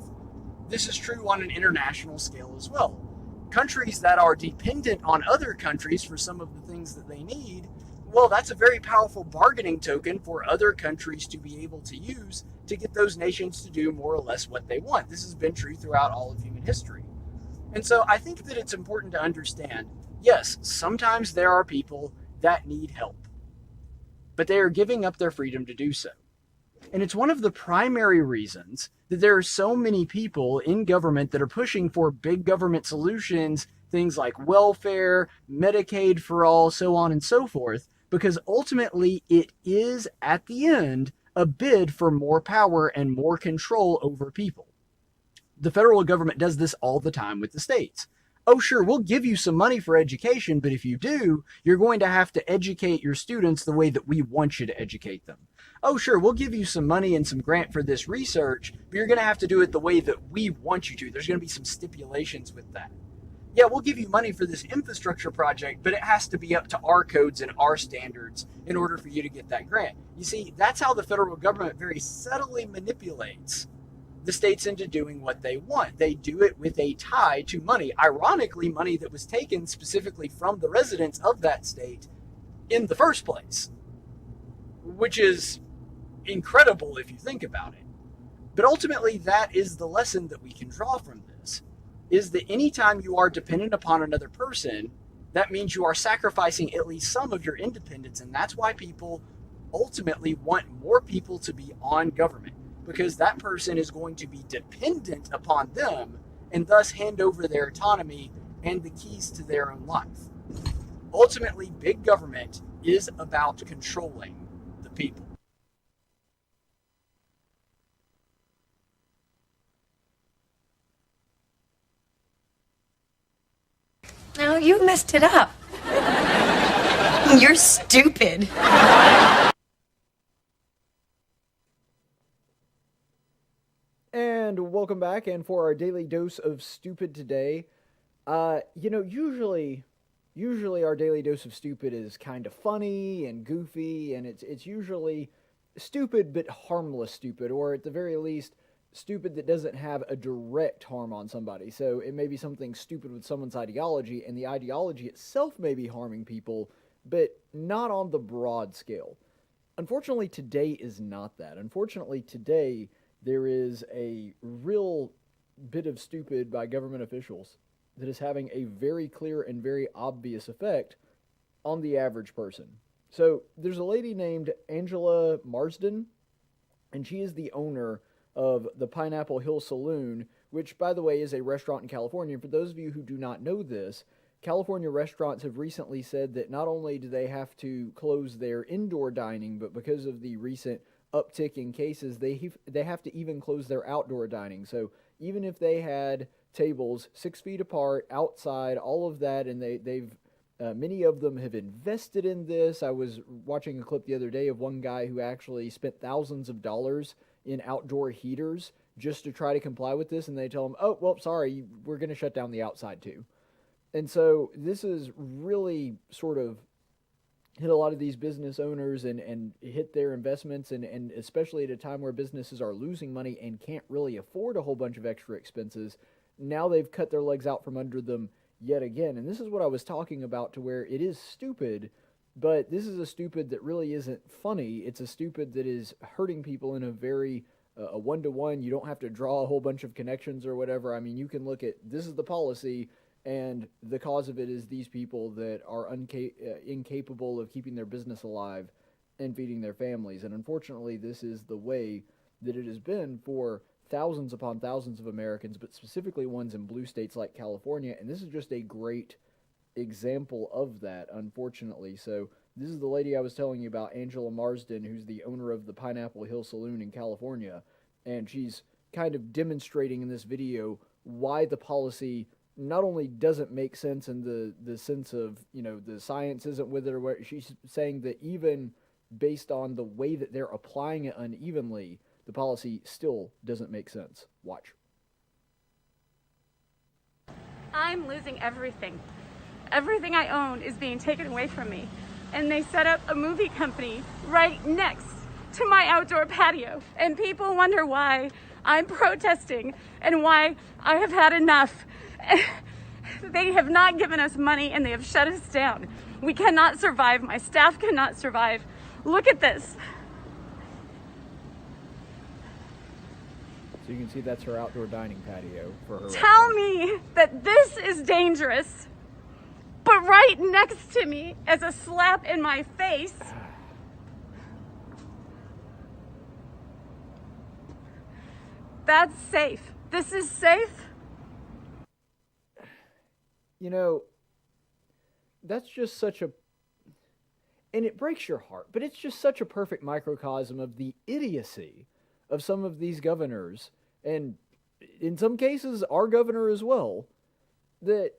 This is true on an international scale as well. Countries that are dependent on other countries for some of the things that they need, well, that's a very powerful bargaining token for other countries to be able to use to get those nations to do more or less what they want. This has been true throughout all of human history. And so I think that it's important to understand, yes, sometimes there are people that need help, but they are giving up their freedom to do so. And it's one of the primary reasons that there are so many people in government that are pushing for big government solutions, things like welfare, Medicaid for all, so on and so forth, because ultimately it is, at the end, a bid for more power and more control over people. The federal government does this all the time with the states. Oh, sure, we'll give you some money for education, but if you do, you're going to have to educate your students the way that we want you to educate them. Oh, sure, we'll give you some money and some grant for this research, but you're going to have to do it the way that we want you to. There's going to be some stipulations with that. Yeah, we'll give you money for this infrastructure project, but it has to be up to our codes and our standards in order for you to get that grant. You see, that's how the federal government very subtly manipulates the states into doing what they want. They do it with a tie to money. Ironically, money that was taken specifically from the residents of that state in the first place, which is incredible if you think about it. But ultimately, that is the lesson that we can draw from this, is that anytime you are dependent upon another person, that means you are sacrificing at least some of your independence. And that's why people ultimately want more people to be on government, because that person is going to be dependent upon them and thus hand over their autonomy and the keys to their own life. Ultimately, big government is about controlling the people. No, you messed it up. You're stupid. And welcome back, and for our daily dose of stupid today, usually our daily dose of stupid is kind of funny and goofy, and it's usually stupid but harmless stupid, or at the very least, stupid that doesn't have a direct harm on somebody. So it may be something stupid with someone's ideology, and the ideology itself may be harming people, but not on the broad scale. Unfortunately, today is not that. Unfortunately, today there is a real bit of stupid by government officials that is having a very clear and very obvious effect on the average person. So there's a lady named Angela Marsden, and she is the owner of the Pineapple Hill Saloon, which, by the way, is a restaurant in California. And for those of you who do not know this, California restaurants have recently said that not only do they have to close their indoor dining, but because of the recent uptick in cases, they have to even close their outdoor dining. So even if they had tables 6 feet apart, outside, all of that, and they've many of them have invested in this. I was watching a clip the other day of one guy who actually spent thousands of dollars in outdoor heaters just to try to comply with this, and they tell him, oh, well, sorry, we're going to shut down the outside too. And so this is really sort of hit a lot of these business owners and hit their investments, and especially at a time where businesses are losing money and can't really afford a whole bunch of extra expenses. Now they've cut their legs out from under them yet again. And this is what I was talking about, to where it is stupid, but this is a stupid that really isn't funny. It's a stupid that is hurting people in a very a one-to-one. You don't have to draw a whole bunch of connections or whatever. I mean, you can look at, this is the policy, And the cause of it is these people that are incapable of keeping their business alive and feeding their families. And unfortunately, this is the way that it has been for thousands upon thousands of Americans, but specifically ones in blue states like California. And this is just a great example of that, unfortunately. So this is the lady I was telling you about, Angela Marsden, who's the owner of the Pineapple Hill Saloon in California. And she's kind of demonstrating in this video why the policy not only doesn't make sense in the sense of, the science isn't with it, or where she's saying that even based on the way that they're applying it unevenly, the policy still doesn't make sense. Watch. I'm losing everything. Everything I own is being taken away from me. And they set up a movie company right next to my outdoor patio. And people wonder why I'm protesting and why I have had enough. They have not given us money and they have shut us down. We cannot survive. My staff cannot survive. Look at this. So you can see that's her outdoor dining patio for her Tell restaurant. me that this is dangerous, but right next to me as a slap in my face, that's safe. This is safe. That's just such a, and it breaks your heart, but it's just such a perfect microcosm of the idiocy of some of these governors, and in some cases our governor as well, that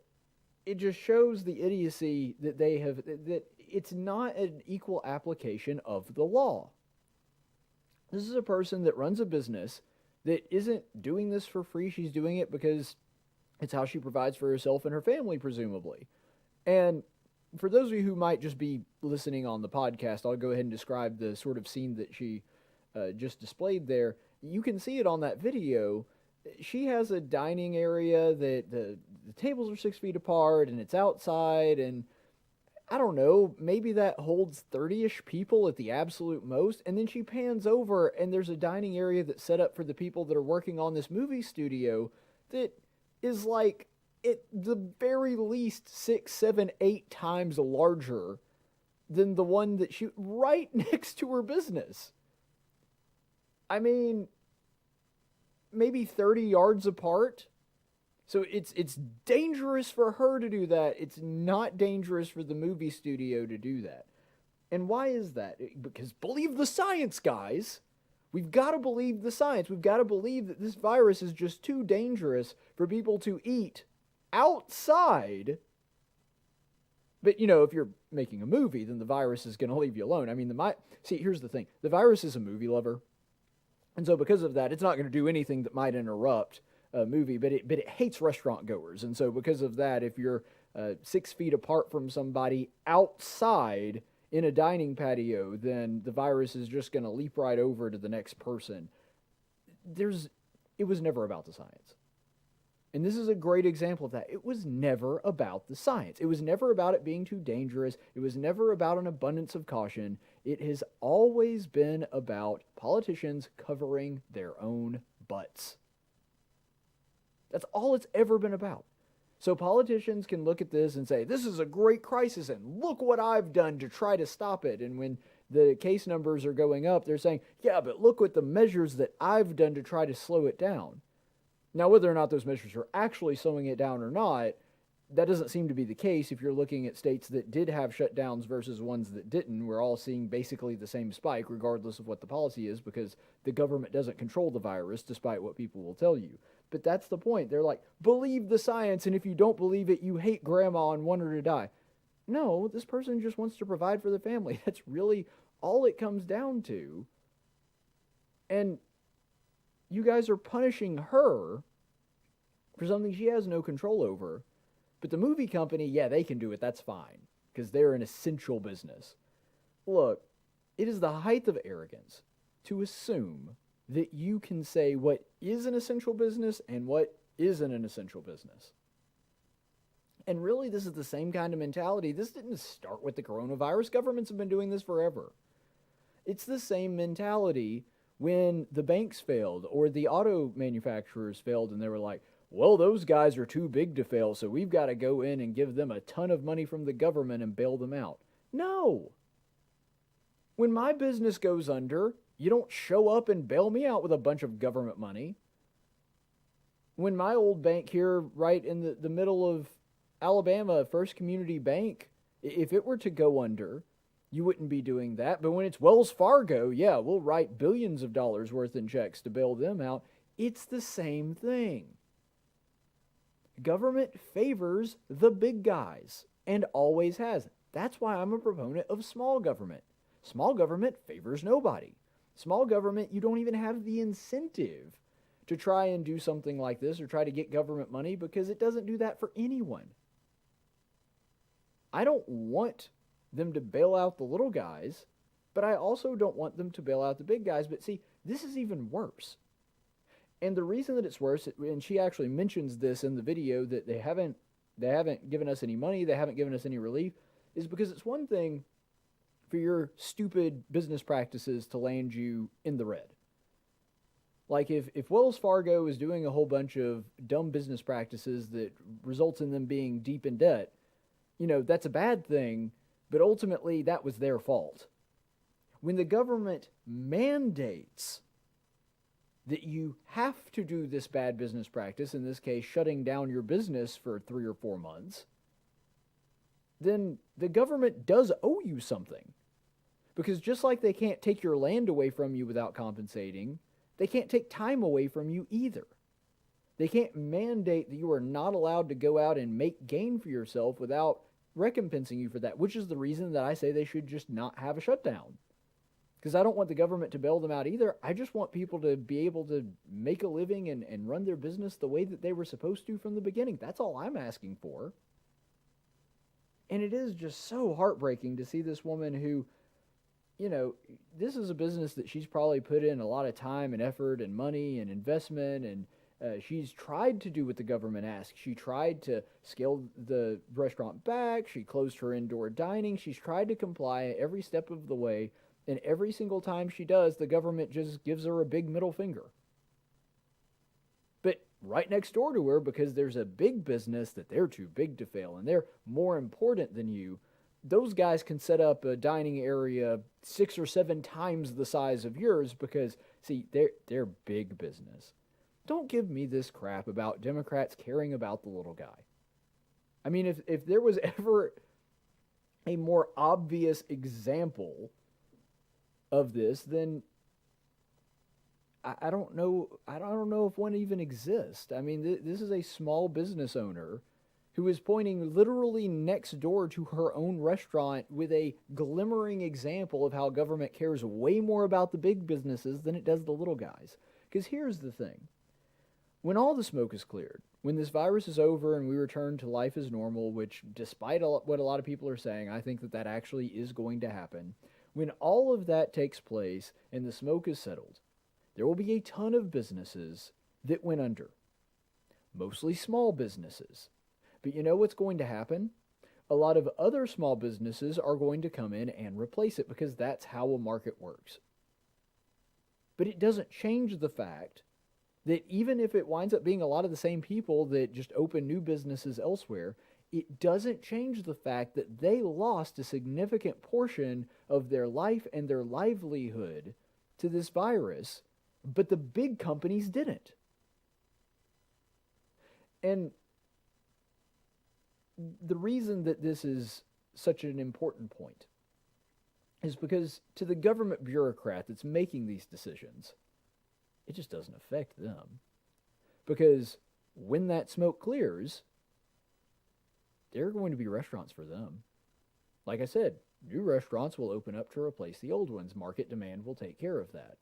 it just shows the idiocy that they have, that it's not an equal application of the law. This is a person that runs a business that isn't doing this for free. She's doing it because it's how she provides for herself and her family, presumably. And for those of you who might just be listening on the podcast, I'll go ahead and describe the sort of scene that she just displayed there. You can see it on that video. She has a dining area that the tables are 6 feet apart and it's outside, and I don't know, maybe that holds 30-ish people at the absolute most. And then she pans over and there's a dining area that's set up for the people that are working on this movie studio that is like, at the very least 6, 7, 8 times larger than the one that she, right next to her business. I mean, maybe 30 yards apart. So it's dangerous for her to do that. It's not dangerous for the movie studio to do that. And why is that? Because believe the science, guys. We've got to believe the science. We've got to believe that this virus is just too dangerous for people to eat outside. But, if you're making a movie, then the virus is going to leave you alone. I mean, see, here's the thing. The virus is a movie lover. And so because of that, it's not going to do anything that might interrupt a movie, but it hates restaurant goers. And so because of that, if you're 6 feet apart from somebody outside in a dining patio, then the virus is just going to leap right over to the next person. It was never about the science. And this is a great example of that. It was never about the science. It was never about it being too dangerous. It was never about an abundance of caution. It has always been about politicians covering their own butts. That's all it's ever been about. So politicians can look at this and say, this is a great crisis, and look what I've done to try to stop it. And when the case numbers are going up, they're saying, yeah, but look what the measures that I've done to try to slow it down. Now, whether or not those measures are actually slowing it down or not, that doesn't seem to be the case if you're looking at states that did have shutdowns versus ones that didn't. We're all seeing basically the same spike, regardless of what the policy is, because the government doesn't control the virus, despite what people will tell you. But that's the point. They're like, believe the science, and if you don't believe it, you hate grandma and want her to die. No, this person just wants to provide for the family. That's really all it comes down to. And you guys are punishing her for something she has no control over. But the movie company, yeah, they can do it. That's fine, because they're an essential business. Look, it is the height of arrogance to assume that you can say what is an essential business and what isn't an essential business. And really, this is the same kind of mentality. This didn't start with the coronavirus. Governments have been doing this forever. It's the same mentality when the banks failed or the auto manufacturers failed, and they were like, well, those guys are too big to fail, so we've got to go in and give them a ton of money from the government and bail them out. No. When my business goes under, you don't show up and bail me out with a bunch of government money. When my old bank here, right in the middle of Alabama, First Community Bank, if it were to go under, you wouldn't be doing that. But when it's Wells Fargo, yeah, we'll write billions of dollars worth in checks to bail them out. It's the same thing. Government favors the big guys and always has. That's why I'm a proponent of small government. Small government favors nobody. Small government, you don't even have the incentive to try and do something like this or try to get government money because it doesn't do that for anyone. I don't want them to bail out the little guys, but I also don't want them to bail out the big guys. But see, this is even worse. And the reason that it's worse, and she actually mentions this in the video, that they haven't given us any money, they haven't given us any relief, is because it's one thing for your stupid business practices to land you in the red. Like if Wells Fargo is doing a whole bunch of dumb business practices that results in them being deep in debt, that's a bad thing, but ultimately that was their fault. When the government mandates that you have to do this bad business practice, in this case shutting down your business for 3 or 4 months, then the government does owe you something. Because just like they can't take your land away from you without compensating, they can't take time away from you either. They can't mandate that you are not allowed to go out and make gain for yourself without recompensing you for that, which is the reason that I say they should just not have a shutdown. Because I don't want the government to bail them out either. I just want people to be able to make a living and run their business the way that they were supposed to from the beginning. That's all I'm asking for. And it is just so heartbreaking to see this woman who, this is a business that she's probably put in a lot of time and effort and money and investment, and she's tried to do what the government asks. She tried to scale the restaurant back. She closed her indoor dining. She's tried to comply every step of the way, and every single time she does, the government just gives her a big middle finger. But right next door to her, because there's a big business that they're too big to fail and they're more important than you, those guys can set up a dining area 6 or 7 times the size of yours because, see, they're big business. Don't give me this crap about Democrats caring about the little guy. I mean, if there was ever a more obvious example of this, then I don't know if one even exists. I mean, this is a small business owner who is pointing literally next door to her own restaurant with a glimmering example of how government cares way more about the big businesses than it does the little guys. Because here's the thing. When all the smoke is cleared, when this virus is over and we return to life as normal, which despite what a lot of people are saying, I think that actually is going to happen, when all of that takes place and the smoke is settled, there will be a ton of businesses that went under. Mostly small businesses. But you know what's going to happen? A lot of other small businesses are going to come in and replace it because that's how a market works. But it doesn't change the fact that even if it winds up being a lot of the same people that just open new businesses elsewhere, it doesn't change the fact that they lost a significant portion of their life and their livelihood to this virus, but the big companies didn't. And the reason that this is such an important point is because to the government bureaucrat that's making these decisions, it just doesn't affect them. Because when that smoke clears, there are going to be restaurants for them. Like I said, new restaurants will open up to replace the old ones. Market demand will take care of that.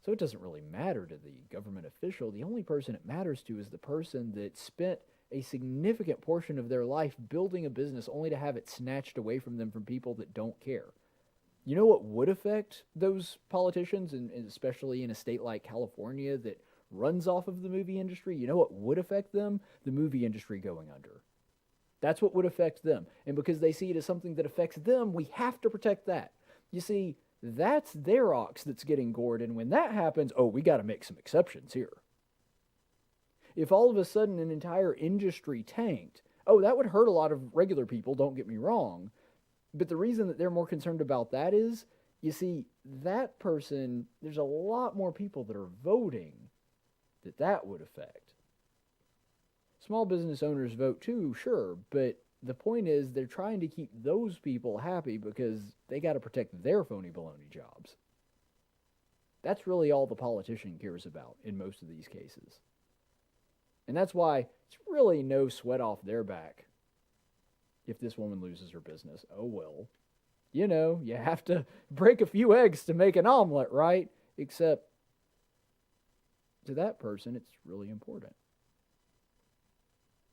So it doesn't really matter to the government official. The only person it matters to is the person that spent a significant portion of their life building a business only to have it snatched away from them from people that don't care. You know what would affect those politicians, and especially in a state like California that runs off of the movie industry? You know what would affect them? The movie industry going under. That's what would affect them. And because they see it as something that affects them, we have to protect that. You see, that's their ox that's getting gored, and when that happens, we got to make some exceptions here. If all of a sudden an entire industry tanked, oh, that would hurt a lot of regular people, don't get me wrong. But the reason that they're more concerned about that is, you see, that person, there's a lot more people that are voting that would affect. Small business owners vote too, sure, but the point is they're trying to keep those people happy because they got to protect their phony baloney jobs. That's really all the politician cares about in most of these cases. And that's why it's really no sweat off their back if this woman loses her business. Oh well. You know, you have to break a few eggs to make an omelet, right? Except to that person, it's really important.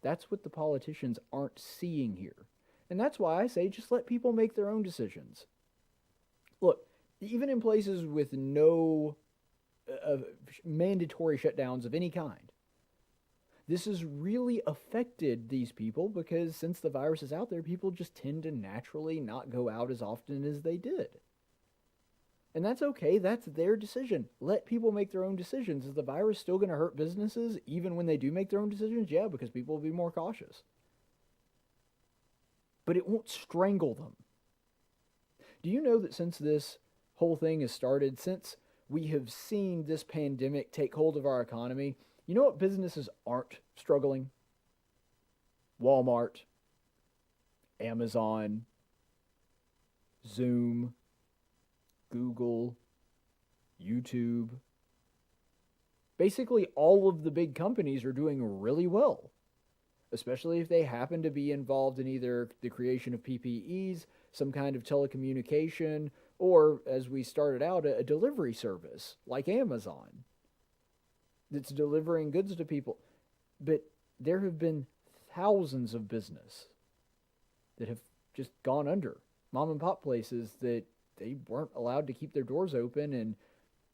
That's what the politicians aren't seeing here. And that's why I say just let people make their own decisions. Look, even in places with no mandatory shutdowns of any kind, this has really affected these people because since the virus is out there, people just tend to naturally not go out as often as they did. And that's okay. That's their decision. Let people make their own decisions. Is the virus still going to hurt businesses even when they do make their own decisions? Yeah, because people will be more cautious. But it won't strangle them. Do you know that since this whole thing has started, since we have seen this pandemic take hold of our economy, you know what businesses aren't struggling? Walmart, Amazon, Zoom, Google, YouTube. Basically, all of the big companies are doing really well, especially if they happen to be involved in either the creation of PPEs, some kind of telecommunication, or, as we started out, a delivery service like Amazon that's delivering goods to people. But there have been thousands of business that have just gone under. Mom and pop places that they weren't allowed to keep their doors open, and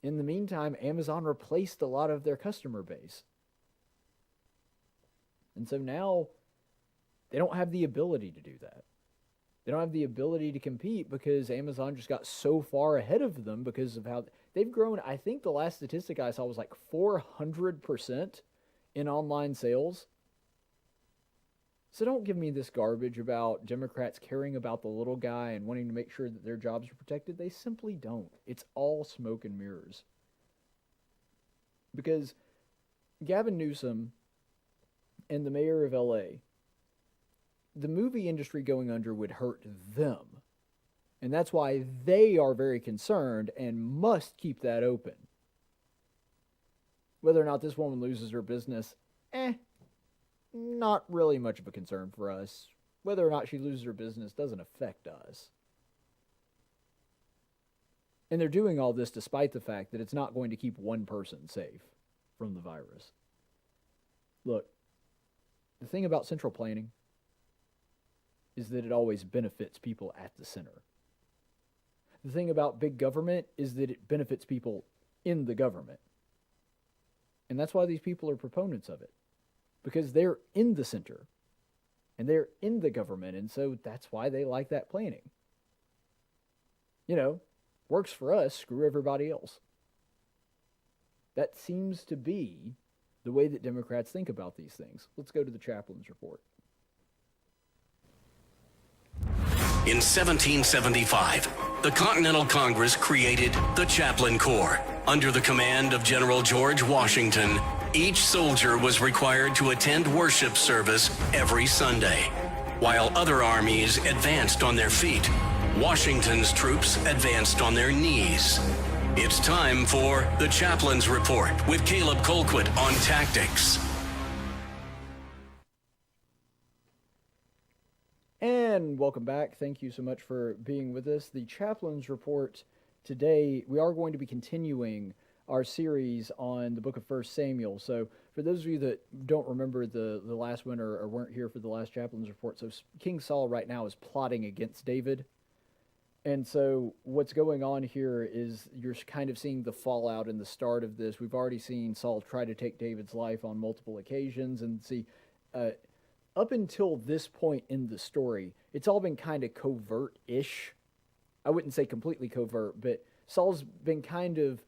in the meantime, Amazon replaced a lot of their customer base. And so now they don't have the ability to do that. They don't have the ability to compete because Amazon just got so far ahead of them because of how they've grown. I think the last statistic I saw was like 400% in online sales. So don't give me this garbage about Democrats caring about the little guy and wanting to make sure that their jobs are protected. They simply don't. It's all smoke and mirrors. Because Gavin Newsom and the mayor of LA, the movie industry going under would hurt them. And that's why they are very concerned and must keep that open. Whether or not this woman loses her business, not really much of a concern for us. Whether or not she loses her business doesn't affect us. And they're doing all this despite the fact that it's not going to keep one person safe from the virus. Look, the thing about central planning is that it always benefits people at the center. The thing about big government is that it benefits people in the government. And that's why these people are proponents of it. Because they're in the center. And they're in the government. And so that's why they like that planning. You know, works for us, screw everybody else. That seems to be the way that Democrats think about these things. Let's go to the chaplain's report. In 1775, the Continental Congress created the Chaplain Corps. Under the command of General George Washington, each soldier was required to attend worship service every Sunday. While other armies advanced on their feet, Washington's troops advanced on their knees. It's time for the Chaplain's Report with Caleb Colquitt on tactics. And welcome back. Thank you so much for being with us. The Chaplain's Report today, we are going to be continuing our series on the book of 1 Samuel. So for those of you that don't remember the last one or weren't here for the last Chaplain's Report, so King Saul right now is plotting against David. And so what's going on here is you're kind of seeing the fallout in the start of this. We've already seen Saul try to take David's life on multiple occasions. And see, up until this point in the story, it's all been kind of covert-ish. I wouldn't say completely covert, but Saul's been kind of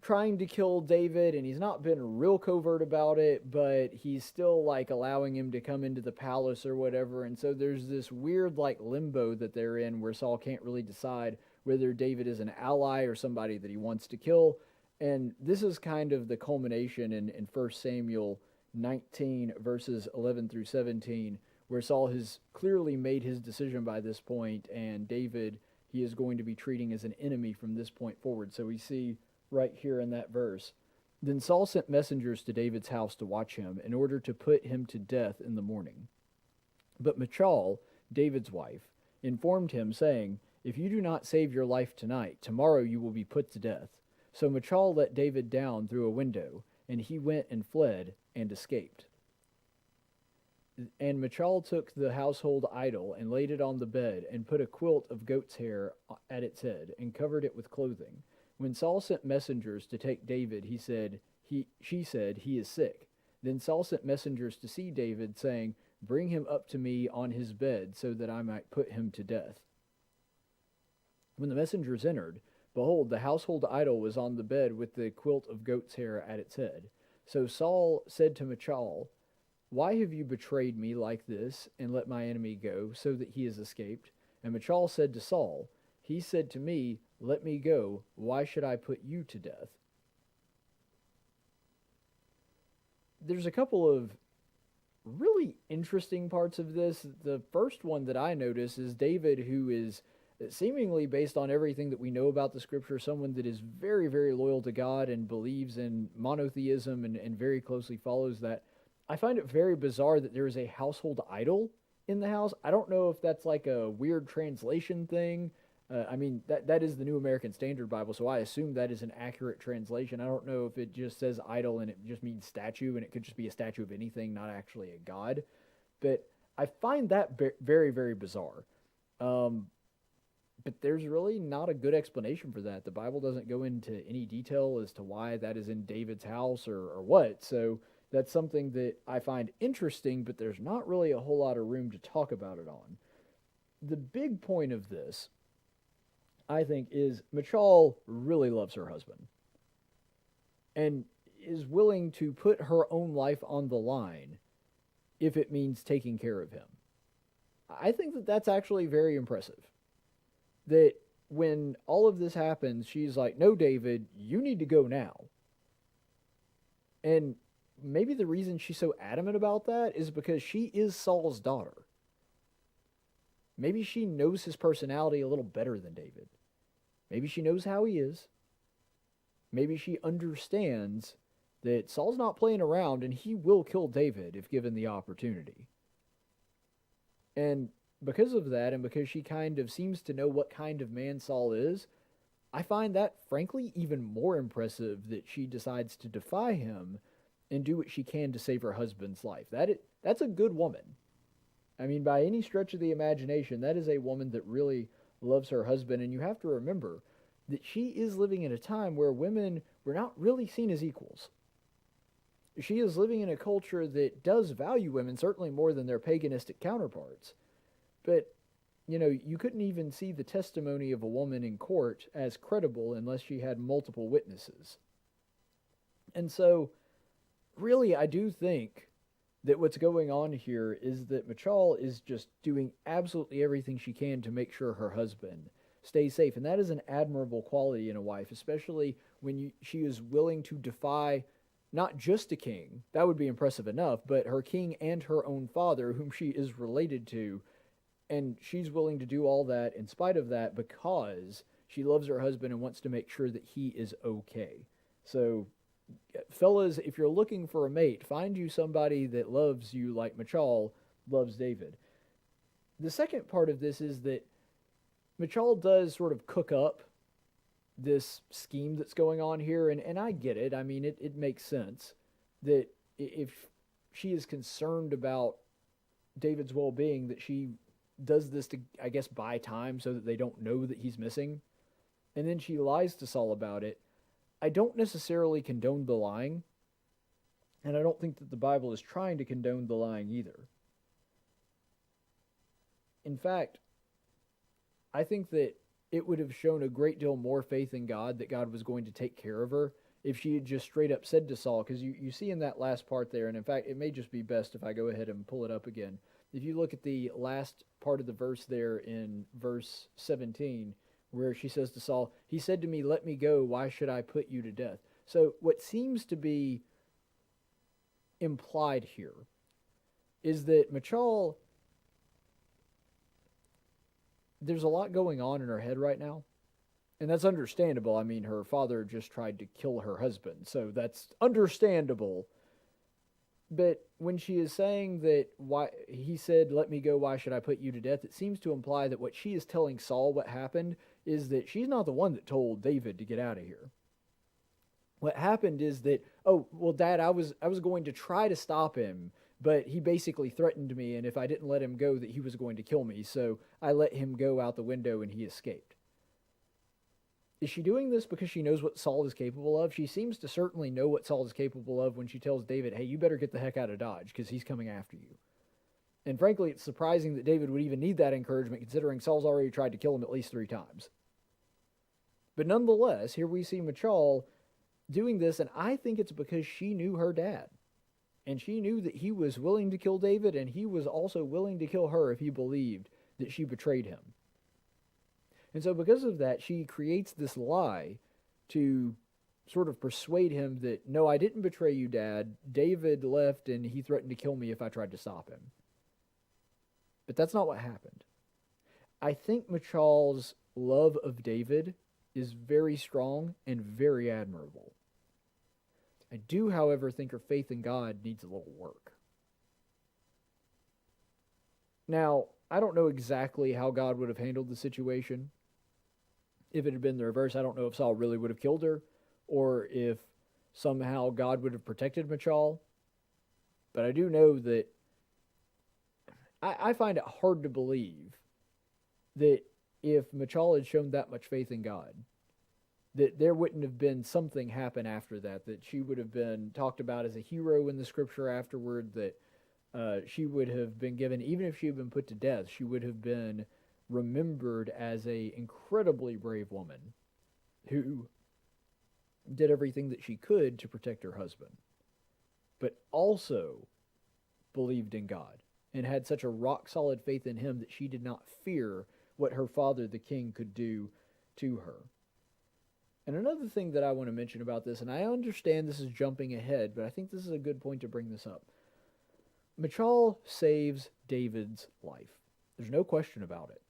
trying to kill David, and he's not been real covert about it, but he's still like allowing him to come into the palace or whatever. And so there's this weird like limbo that they're in where Saul can't really decide whether David is an ally or somebody that he wants to kill. And this is kind of the culmination in 1 Samuel 19 verses 11 through 17, where Saul has clearly made his decision by this point, and David he is going to be treating as an enemy from this point forward. So we see right here in that verse, then Saul sent messengers to David's house to watch him in order to put him to death in the morning. But Michal, David's wife, informed him, saying, if you do not save your life tonight, tomorrow you will be put to death. So Michal let David down through a window, and he went and fled and escaped. And Michal took the household idol and laid it on the bed and put a quilt of goat's hair at its head and covered it with clothing. When Saul sent messengers to take David, she said, he is sick. Then Saul sent messengers to see David, saying, bring him up to me on his bed so that I might put him to death. When the messengers entered, behold, the household idol was on the bed with the quilt of goat's hair at its head. So Saul said to Michal, why have you betrayed me like this and let my enemy go so that he has escaped? And Michal said to Saul, he said to me, let me go. Why should I put you to death? There's a couple of really interesting parts of this. The first one that I notice is David, who is seemingly, based on everything that we know about the scripture, someone that is very, very loyal to God and believes in monotheism and very closely follows that. I find it very bizarre that there is a household idol in the house. I don't know if that's like a weird translation thing. I mean, that is the New American Standard Bible, so I assume that is an accurate translation. I don't know if it just says idol and it just means statue, and it could just be a statue of anything, not actually a god. But I find that very, very bizarre. But there's really not a good explanation for that. The Bible doesn't go into any detail as to why that is in David's house or what. So that's something that I find interesting, but there's not really a whole lot of room to talk about it on. The big point of this, I think, is Michal really loves her husband and is willing to put her own life on the line if it means taking care of him. I think that that's actually very impressive. That when all of this happens, she's like, no, David, you need to go now. And maybe the reason she's so adamant about that is because she is Saul's daughter. Maybe she knows his personality a little better than David. Maybe she knows how he is. Maybe she understands that Saul's not playing around and he will kill David if given the opportunity. And because of that, and because she kind of seems to know what kind of man Saul is, I find that, frankly, even more impressive that she decides to defy him and do what she can to save her husband's life. That's a good woman. I mean, by any stretch of the imagination, that is a woman that really loves her husband. And you have to remember that she is living in a time where women were not really seen as equals. She is living in a culture that does value women, certainly more than their paganistic counterparts. But, you couldn't even see the testimony of a woman in court as credible unless she had multiple witnesses. And so, really, I do think that what's going on here is that Michal is just doing absolutely everything she can to make sure her husband stays safe. And that is an admirable quality in a wife, especially when she is willing to defy not just a king, that would be impressive enough, but her king and her own father, whom she is related to. And she's willing to do all that in spite of that because she loves her husband and wants to make sure that he is okay. So, fellas, if you're looking for a mate, find you somebody that loves you like Michal loves David. The second part of this is that Michal does sort of cook up this scheme that's going on here, and I get it. I mean, it makes sense that if she is concerned about David's well-being, that she does this to, I guess, buy time so that they don't know that he's missing. And then she lies to Saul about it. I don't necessarily condone the lying, and I don't think that the Bible is trying to condone the lying either. In fact, I think that it would have shown a great deal more faith in God that God was going to take care of her if she had just straight up said to Saul, because you see in that last part there, and in fact, it may just be best if I go ahead and pull it up again. If you look at the last part of the verse there in verse 17, where she says to Saul, he said to me, let me go, why should I put you to death? So what seems to be implied here is that Michal, there's a lot going on in her head right now. And that's understandable. I mean, her father just tried to kill her husband, so that's understandable. But when she is saying that why he said, let me go, why should I put you to death? It seems to imply that what she is telling Saul what happened is that she's not the one that told David to get out of here. What happened is that, oh, well, Dad, I was going to try to stop him, but he basically threatened me, and if I didn't let him go, that he was going to kill me, so I let him go out the window and he escaped. Is she doing this because she knows what Saul is capable of? She seems to certainly know what Saul is capable of when she tells David, hey, you better get the heck out of Dodge because he's coming after you. And frankly, it's surprising that David would even need that encouragement considering Saul's already tried to kill him at least 3 times. But nonetheless, here we see Michal doing this, and I think it's because she knew her dad. And she knew that he was willing to kill David, and he was also willing to kill her if he believed that she betrayed him. And so because of that, she creates this lie to sort of persuade him that, no, I didn't betray you, Dad. David left and he threatened to kill me if I tried to stop him. But that's not what happened. I think Michal's love of David is very strong and very admirable. I do, however, think her faith in God needs a little work. Now, I don't know exactly how God would have handled the situation. If it had been the reverse, I don't know if Saul really would have killed her, or if somehow God would have protected Michal. But I do know that I find it hard to believe that if Michal had shown that much faith in God, that there wouldn't have been something happen after that, that she would have been talked about as a hero in the scripture afterward, that she would have been given, even if she had been put to death, she would have been remembered as a incredibly brave woman who did everything that she could to protect her husband, but also believed in God and had such a rock-solid faith in him that she did not fear what her father, the king, could do to her. And another thing that I want to mention about this, and I understand this is jumping ahead, but I think this is a good point to bring this up. Michal saves David's life. There's no question about it.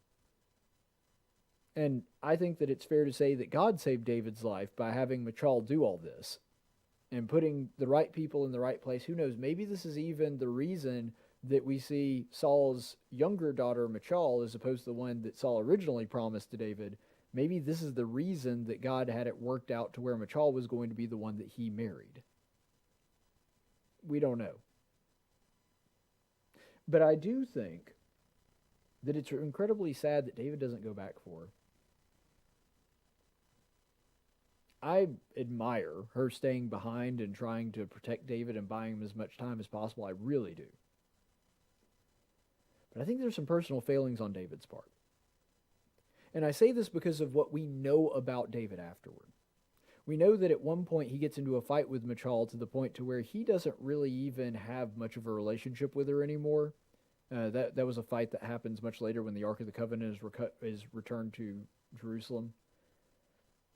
And I think that it's fair to say that God saved David's life by having Michal do all this and putting the right people in the right place. Who knows, maybe this is even the reason that we see Saul's younger daughter, Michal, as opposed to the one that Saul originally promised to David. Maybe this is the reason that God had it worked out to where Michal was going to be the one that he married. We don't know. But I do think that it's incredibly sad that David doesn't go back for her. I admire her staying behind and trying to protect David and buying him as much time as possible. I really do. But I think there's some personal failings on David's part. And I say this because of what we know about David afterward. We know that at one point he gets into a fight with Michal to the point to where he doesn't really even have much of a relationship with her anymore. That was a fight that happens much later when the Ark of the Covenant is returned to Jerusalem.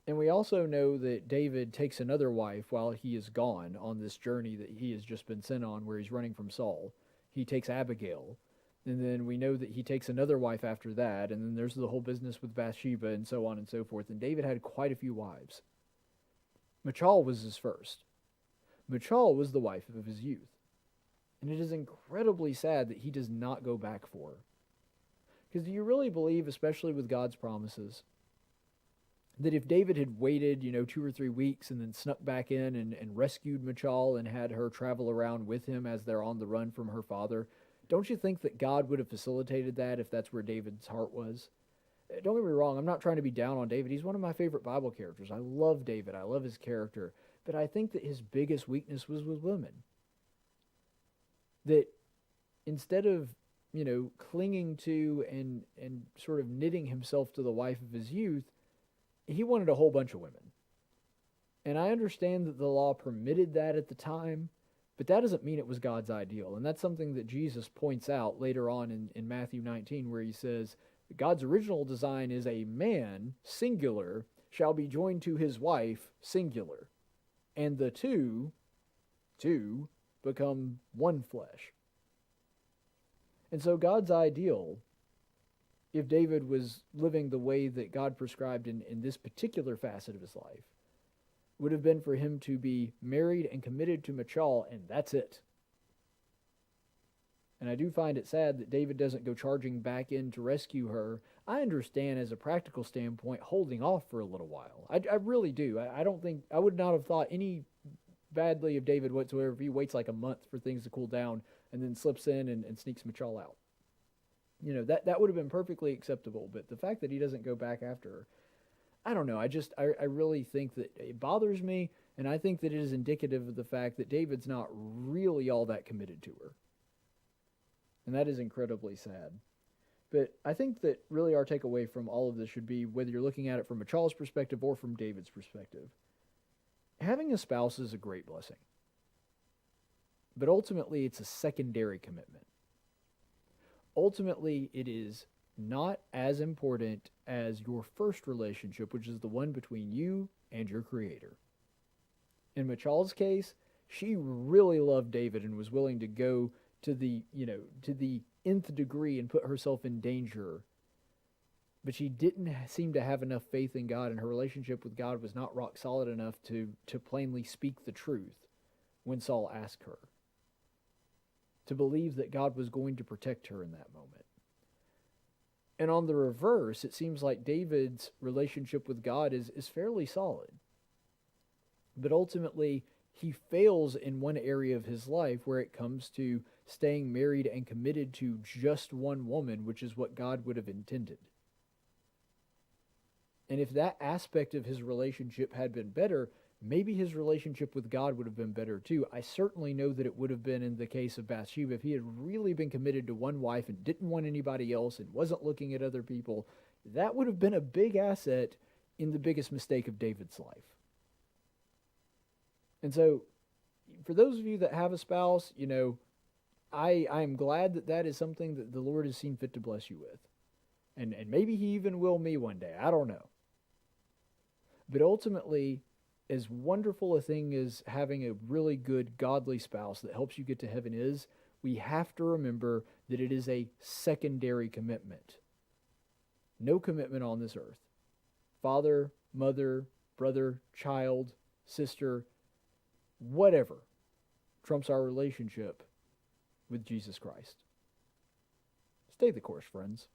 And we also know that David takes another wife while he is gone on this journey that he has just been sent on where he's running from Saul. He takes Abigail. And then we know that he takes another wife after that. And then there's the whole business with Bathsheba and so on and so forth. And David had quite a few wives. Michal was his first. Michal was the wife of his youth. And it is incredibly sad that he does not go back for her. Because do you really believe, especially with God's promises, that if David had waited, 2 or 3 weeks and then snuck back in and rescued Michal and had her travel around with him as they're on the run from her father, don't you think that God would have facilitated that if that's where David's heart was? Don't get me wrong, I'm not trying to be down on David. He's one of my favorite Bible characters. I love David. I love his character. But I think that his biggest weakness was with women. That instead of, clinging to and sort of knitting himself to the wife of his youth, he wanted a whole bunch of women. And I understand that the law permitted that at the time, but that doesn't mean it was God's ideal. And that's something that Jesus points out later on in Matthew 19, where he says, God's original design is a man, singular, shall be joined to his wife, singular. And the two become one flesh. And so God's ideal, if David was living the way that God prescribed in this particular facet of his life, would have been for him to be married and committed to Michal, and that's it. And I do find it sad that David doesn't go charging back in to rescue her. I understand, as a practical standpoint, holding off for a little while. I really do. I would not have thought any badly of David whatsoever if he waits like a month for things to cool down and then slips in and sneaks Michal out. That would have been perfectly acceptable, but the fact that he doesn't go back after her, I don't know. I really think that it bothers me, and I think that it is indicative of the fact that David's not really all that committed to her. And that is incredibly sad. But I think that really our takeaway from all of this should be, whether you're looking at it from Michal's perspective or from David's perspective, having a spouse is a great blessing. But ultimately, it's a secondary commitment. Ultimately, it is not as important as your first relationship, which is the one between you and your Creator. In Michal's case, she really loved David and was willing to go to the nth degree and put herself in danger. But she didn't seem to have enough faith in God, and her relationship with God was not rock solid enough to plainly speak the truth when Saul asked her, to believe that God was going to protect her in that moment. And on the reverse, it seems like David's relationship with God is fairly solid. But ultimately, he fails in one area of his life where it comes to staying married and committed to just one woman, which is what God would have intended. And if that aspect of his relationship had been better, maybe his relationship with God would have been better too. I certainly know that it would have been in the case of Bathsheba. If he had really been committed to one wife and didn't want anybody else and wasn't looking at other people, that would have been a big asset in the biggest mistake of David's life. And so, for those of you that have a spouse, I am glad that is something that the Lord has seen fit to bless you with. And maybe he even will me one day. I don't know. But ultimately, as wonderful a thing as having a really good, godly spouse that helps you get to heaven is, we have to remember that it is a secondary commitment. No commitment on this earth. Father, mother, brother, child, sister, whatever trumps our relationship with Jesus Christ. Stay the course, friends.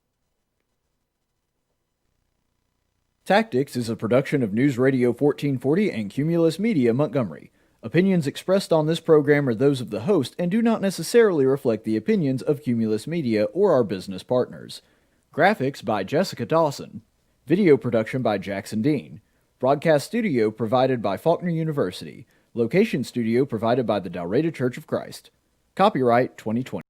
Tactics is a production of News Radio 1440 and Cumulus Media Montgomery. Opinions expressed on this program are those of the host and do not necessarily reflect the opinions of Cumulus Media or our business partners. Graphics by Jessica Dawson. Video production by Jackson Dean. Broadcast studio provided by Faulkner University. Location studio provided by the Dalrata Church of Christ. Copyright 2020.